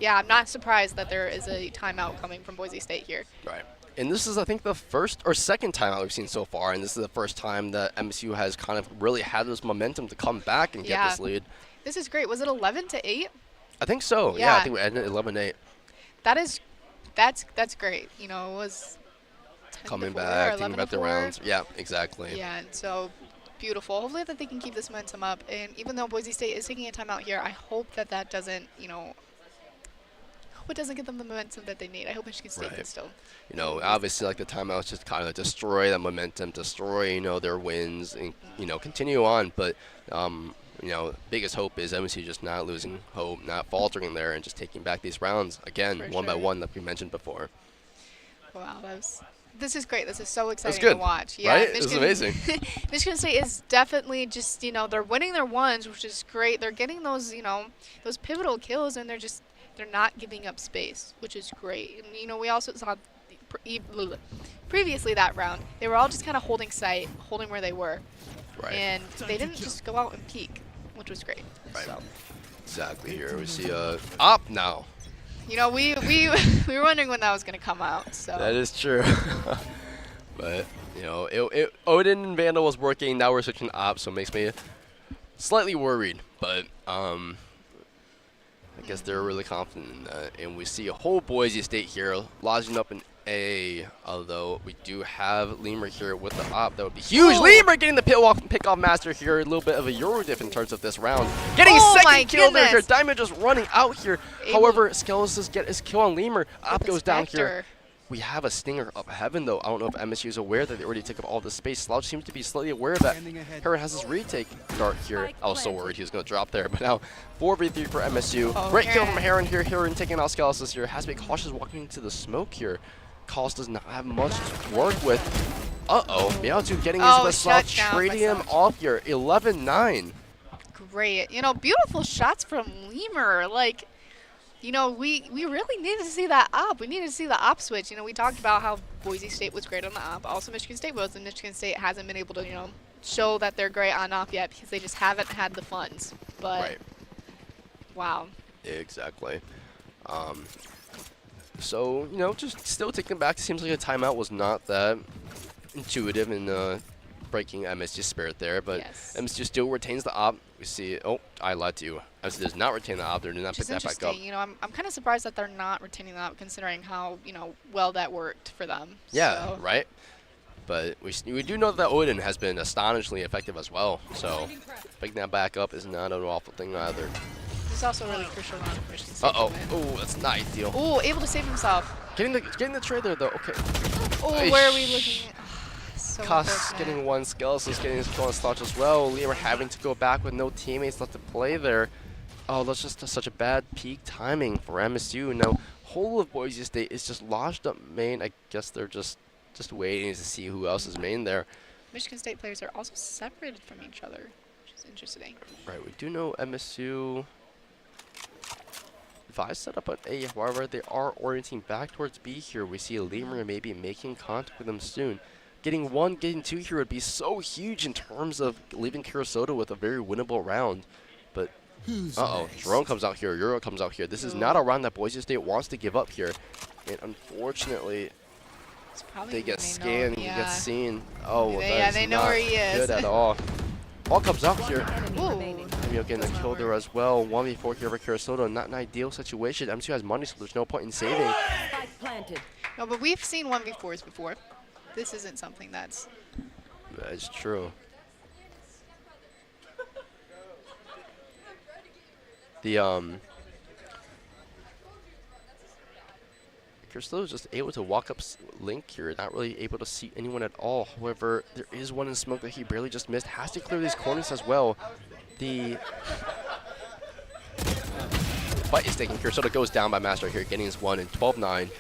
Yeah, I'm not surprised that there is a timeout coming from Boise State here. Right. And this is, I think, the first or second timeout we've seen so far. And this is the first time that MSU has kind of really had this momentum to come back and get this lead. This is great. Was it 11-8? I think so. Yeah, I think we ended 11-8. That's great. You know, it was 10 coming to 4 back, or taking 11 back to the 4. rounds. Yeah, exactly. Yeah, and so beautiful. Hopefully that they can keep this momentum up. And even though Boise State is taking a timeout here, I hope that that doesn't, you know, hope it doesn't give them the momentum that they need. I hope Michigan State can still. You know, obviously, like the timeouts just kind of destroy that momentum, destroy, you know, their wins, and, you know, continue on. But, you know, biggest hope is MSU just not losing hope, not faltering there, and just taking back these rounds again, one by one, like we mentioned before. Wow, this is great. This is so exciting good, to watch. Yeah, right? This is amazing. Michigan State is definitely just, you know, they're winning their ones, which is great. They're getting those, you know, those pivotal kills, and they're not giving up space, which is great. And, you know, we also saw previously that round, they were all just kind of holding site, holding where they were. Right. And they didn't just go out and peek, which was great. Right. So. Exactly. Here we see op now. You know, we were wondering when that was going to come out. So That is true. But, you know, Odin and Vandal was working. Now we're switching op, so it makes me slightly worried. But I guess they're really confident in that. And we see a whole Boise State here lodging up in A, although we do have Lemur here with the op. That would be huge. Lemur getting the pick-off master here. A little bit of a Euro diff in terms of this round. Getting second kill there here. Diamond just running out here. However, Skelos get his kill on Lemur. Op goes down here. We have a Stinger up heaven, though. I don't know if MSU is aware that they already took up all the space. Slouch seems to be slightly aware of that. Heron has his retake dart here. I was so worried he was going to drop there, but now 4v3 for MSU. Great kill from Heron here. Heron taking out Skelos here. Has to be cautious walking into the smoke here. Cos does not have much to work with. Meowtwo getting into the Slouch, trading him off here. 11-9. Great. You know, beautiful shots from Lemur. Like, you know, we really needed to see that op. We needed to see the op switch. You know, we talked about how Boise State was great on the op. Also, Michigan State was, and Michigan State hasn't been able to, you know, show that they're great on op yet because they just haven't had the funds. But, wow. Exactly. So, you know, just still taking back. It seems like a timeout was not that intuitive in breaking MSG's spirit there, but MSG still retains the op. We see, I lied to you. MSG does not retain the op. They did not pick that back up. You know, I'm kind of surprised that they're not retaining the op considering how, you know, well that worked for them. Yeah, so. right? But we do know that Odin has been astonishingly effective as well, so picking that back up is not an awful thing either. This is also really crucial round for Michigan State. Oh, that's not ideal. Oh, able to save himself. Getting the trade there, though. Okay. Oh, where are we looking at? So Cos getting one, Skelos is getting his kill on Slouch as well. Lemur having to go back with no teammates left to play there. Oh, that's just such a bad peak timing for MSU. Now, whole of Boise State is just lodged up main. I guess they're just waiting to see who else is main there. Michigan State players are also separated from each other, which is interesting. Right, we do know MSU Vise set up on A, however, they are orienting back towards B here. We see Lemur maybe making contact with them soon. Getting 1, getting 2 here would be so huge in terms of leaving Kurosota with a very winnable round. But, Jerome comes out here, Euro comes out here. This is not a round that Boise State wants to give up here. And unfortunately, they get scanned, they get seen. Oh, they know where he is. Good at all. Ball comes out here. Ooh. Getting a kill there as well. 1v4 here for Kurosota. Not an ideal situation. MSU has money, so there's no point in saving. No, but we've seen 1v4s before. This isn't something that's... That's true. The Kurosota is just able to walk up Link here, not really able to see anyone at all. However, there is one in smoke that he barely just missed. Has to clear these corners as well. The fight is taking. Kurosota goes down by Master here, getting his 1 in 12-9.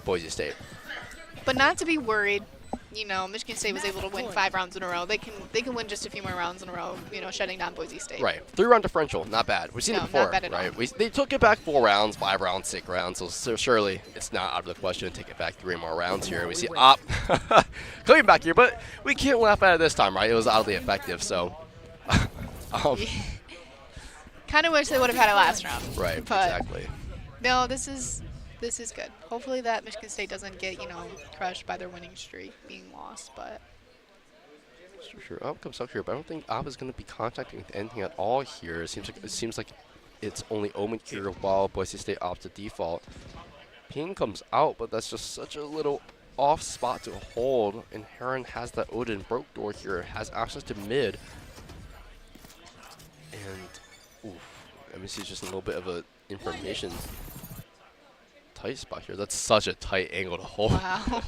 Boise State. But not to be worried. you know, Michigan State was able to win 5 rounds in a row. They can win just a few more rounds in a row, you know, shutting down Boise State. Right. 3-round differential, not bad. We've seen No, it before, not bad at all. right? They took it back 4 rounds, 5 rounds, 6 rounds, so surely it's not out of the question to take it back 3 more rounds here. We see Op coming back here, but we can't laugh at it this time, right? It was oddly effective, so. Kind of wish they would have had it last round. Right, but exactly. No, this is good. Hopefully that Michigan State doesn't get, you know, crushed by their winning streak being lost, but. Sure, Op comes up here, but I don't think Op is going to be contacting with anything at all here. It seems like it's only Omen here while Boise State opts to default. Ping comes out, but that's just such a little off spot to hold, and Heron has that Odin broke door here, has access to mid. And, oof, MSC is just a little bit of a information tight spot here. That's such a tight angle to hold. Wow.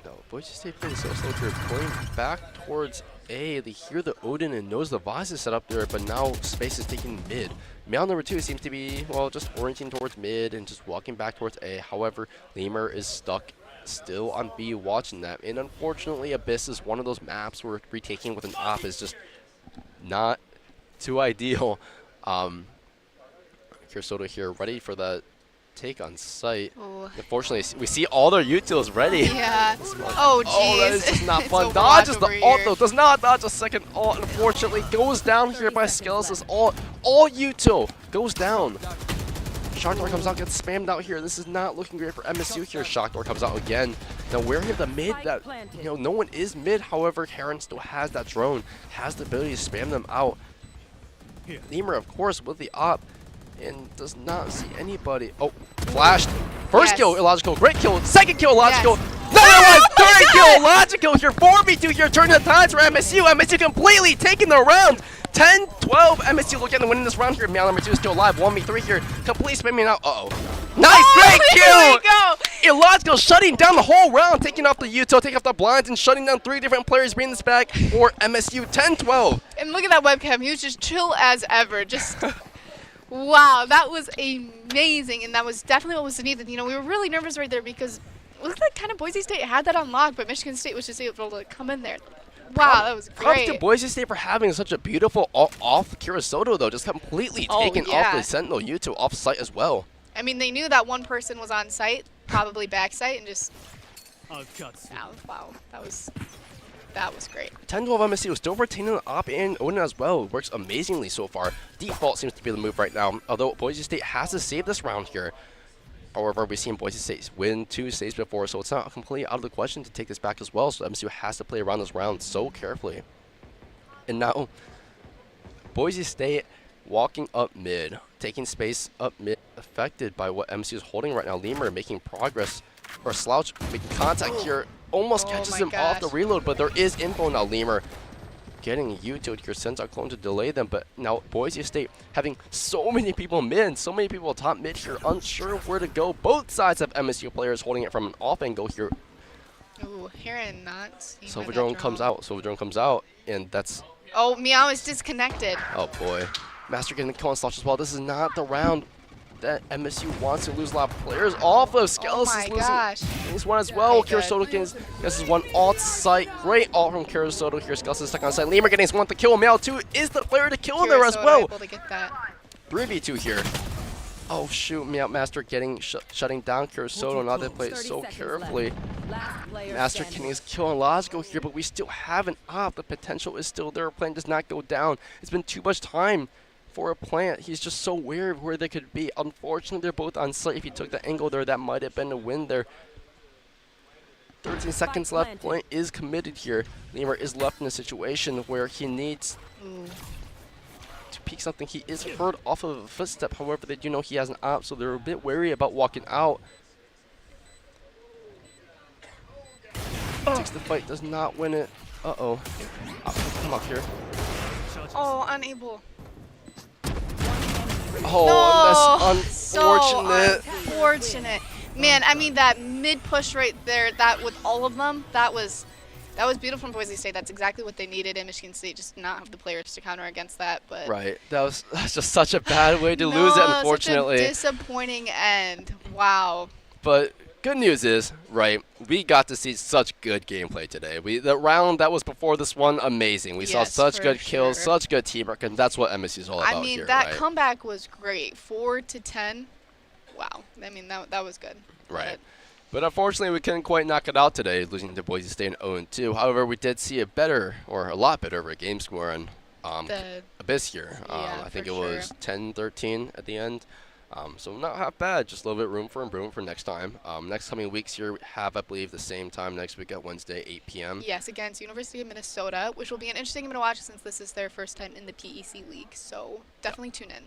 No, Boise State playing so slow here, going back towards A. They hear the Odin and knows the Vase is set up there, but now space is taking mid. Male number 2 seems to be, well, just orienting towards mid and just walking back towards A. However, Lemur is stuck still on B watching that. And unfortunately, Abyss is one of those maps where retaking with an op is just not too ideal. Soto here ready for the take on site. Ooh. Unfortunately, we see all their utils ready. Yeah. Oh, jeez. Oh, that is just not It's fun. a Dodges watch the over ult, here. though. Does not dodge a second ult. Unfortunately, goes down here by Skelis. All util goes down. Shockdoor comes out, gets spammed out here. This is not looking great for MSU here. Shockdoor comes out again. Now, where you have the mid that, you know, no one is mid. However, Heron still has that drone, has the ability to spam them out. Lemur, of course, with the op, and does not see anybody. Oh, flashed. First Yes. kill, illogical. Great kill. Second kill, illogical. Yes. Another one. Third kill, illogical here. 4v2 here. Turning the tides for MSU. MSU completely taking the round. 10-12. MSU looking to win this round here. Male number 2 is still alive. 1v3 here. Complete spamming out. Uh-oh. Nice. Great There we kill. go. Illogical shutting down the whole round. Taking off the util, taking off the blinds, and shutting down 3 different players. Bringing this back for MSU. 10-12. And look at that webcam. He was just chill as ever. Just wow, that was amazing, and that was definitely what was needed. You know, we were really nervous right there because it looked like kind of Boise State had that unlocked, but Michigan State was just able to come in there. Wow, that was Props to great. Boise State for having such a beautiful off Kirasoto, though, just completely taking off yeah. the Sentinel util off site as well. I mean, they knew that one person was on site, probably backsite, and just wow, that was great. 10-12 MSC was still retaining the op and Odin as well. Works amazingly so far. Default seems to be the move right now, although Boise State has to save this round here. However, we've seen Boise State win 2 saves before, so it's not completely out of the question to take this back as well. So MSU has to play around this round so carefully. And now, Boise State walking up mid, taking space up mid, affected by what MSU is holding right now. Lemur making progress, or Slouch making contact here. Almost catches my him off the gosh. reload, but there is info now. Lemur getting utiled here, sends out clone to delay them, but now Boise State having so many people mid, so many people top mid here, unsure where to go. Both sides have MSU players holding it from an off angle here. Ooh, Heron not seen by Silver that drone comes out, Silver drone comes out, and that's, Oh, Meow is disconnected. oh boy. Master getting the kill on Slouch as well. This is not the round that MSU wants to lose a lot of players off of. Skelis Oh is my losing gosh. this one as well. Very good. Kirasoto gets this is one alt site. Great alt from Kirasoto here. Skelis is stuck on site. Lemur getting his one to kill. Male 2 is the player to kill there as Kirasoto well. able to get that. 3v2 here. Oh shoot, Meow Master getting shutting down Kirasoto. Now they play it 30 so seconds carefully. Last player Master standing. getting his kill on Logical here, but we still have an op. The potential is still there. Plant does not go down. It's been too much time for a plant. He's just so wary of where they could be. Unfortunately, they're both on site. If he took the angle there, that might have been a win there. 13 seconds left. Point is committed here. Lemur is left in a situation where he needs Ooh. to peek something. He is heard off of a footstep. However, they do know he has an op, so they're a bit wary about walking out. Takes the fight, does not win it. Uh-oh. Come up here. Oh, unable. Oh, No, that's so unfortunate. unfortunate. Man, I mean that mid push right there, that with all of them, that was That was beautiful from Boise State. That's exactly what they needed, and Michigan State just did not have the players to counter against that. But Right. That's just such a bad way to lose it, unfortunately. Such a disappointing end. Wow. But good news is, right, we got to see such good gameplay today. The round that was before this one, amazing. We saw Yes, such for good kills, sure. such good teamwork, and that's what MSU is all about I mean, here, that right? comeback was great. 4-10. Wow. I mean, that was good. Right. But unfortunately, we couldn't quite knock it out today, losing to Boise State in 0-2. However, we did see a lot better of a game score on Abyss here. Yeah, I think for it was sure. 10-13 at the end. So not half bad, just a little bit room for improvement for next time. Next coming weeks here, we have, I believe, the same time next week at Wednesday, 8 p.m. Yes, against University of Minnesota, which will be an interesting game to watch since this is their first time in the PEC League. So definitely tune in.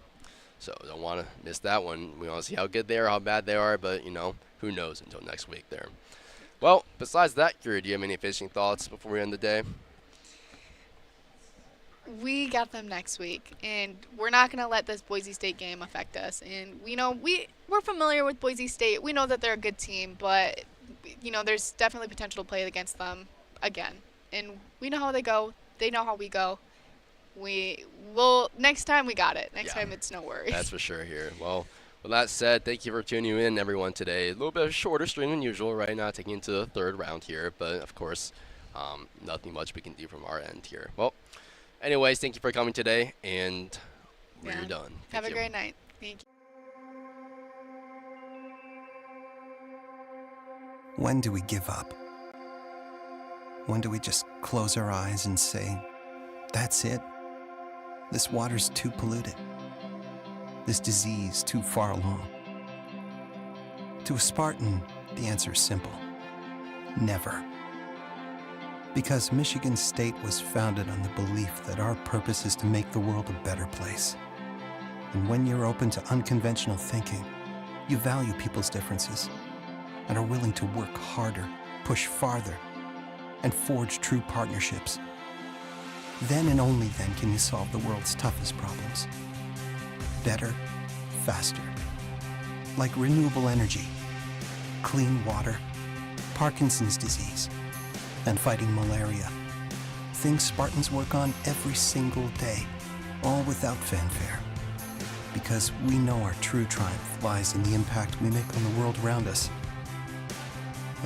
So don't want to miss that one. We want to see how good they are, how bad they are, but, you know, who knows until next week there. Well, besides that, Kira, do you have any finishing thoughts before we end the day? We got them next week, and we're not going to let this Boise State game affect us. And we know we're familiar with Boise State. We know that they're a good team, but, you know, there's definitely potential to play against them again. And we know how they go. They know how we go. Next time we got it. Next time it's no worries. That's for sure here. Well, with that said, thank you for tuning in, everyone, today. A little bit of a shorter stream than usual right now, taking into the third round here. But, of course, nothing much we can do from our end here. Well, anyways, thank you for coming today, and we're done. Have Thank a you. great night. Thank you. When do we give up? When do we just close our eyes and say, that's it? This water's too polluted. This disease too far along. To a Spartan, the answer is simple. Never. Because Michigan State was founded on the belief that our purpose is to make the world a better place. And when you're open to unconventional thinking, you value people's differences and are willing to work harder, push farther, and forge true partnerships. Then and only then can you solve the world's toughest problems. Better, faster. Like renewable energy, clean water, Parkinson's disease, and fighting malaria. Things Spartans work on every single day, all without fanfare. Because we know our true triumph lies in the impact we make on the world around us.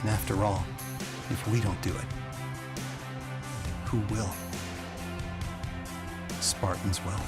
And after all, if we don't do it, who will? Spartans will.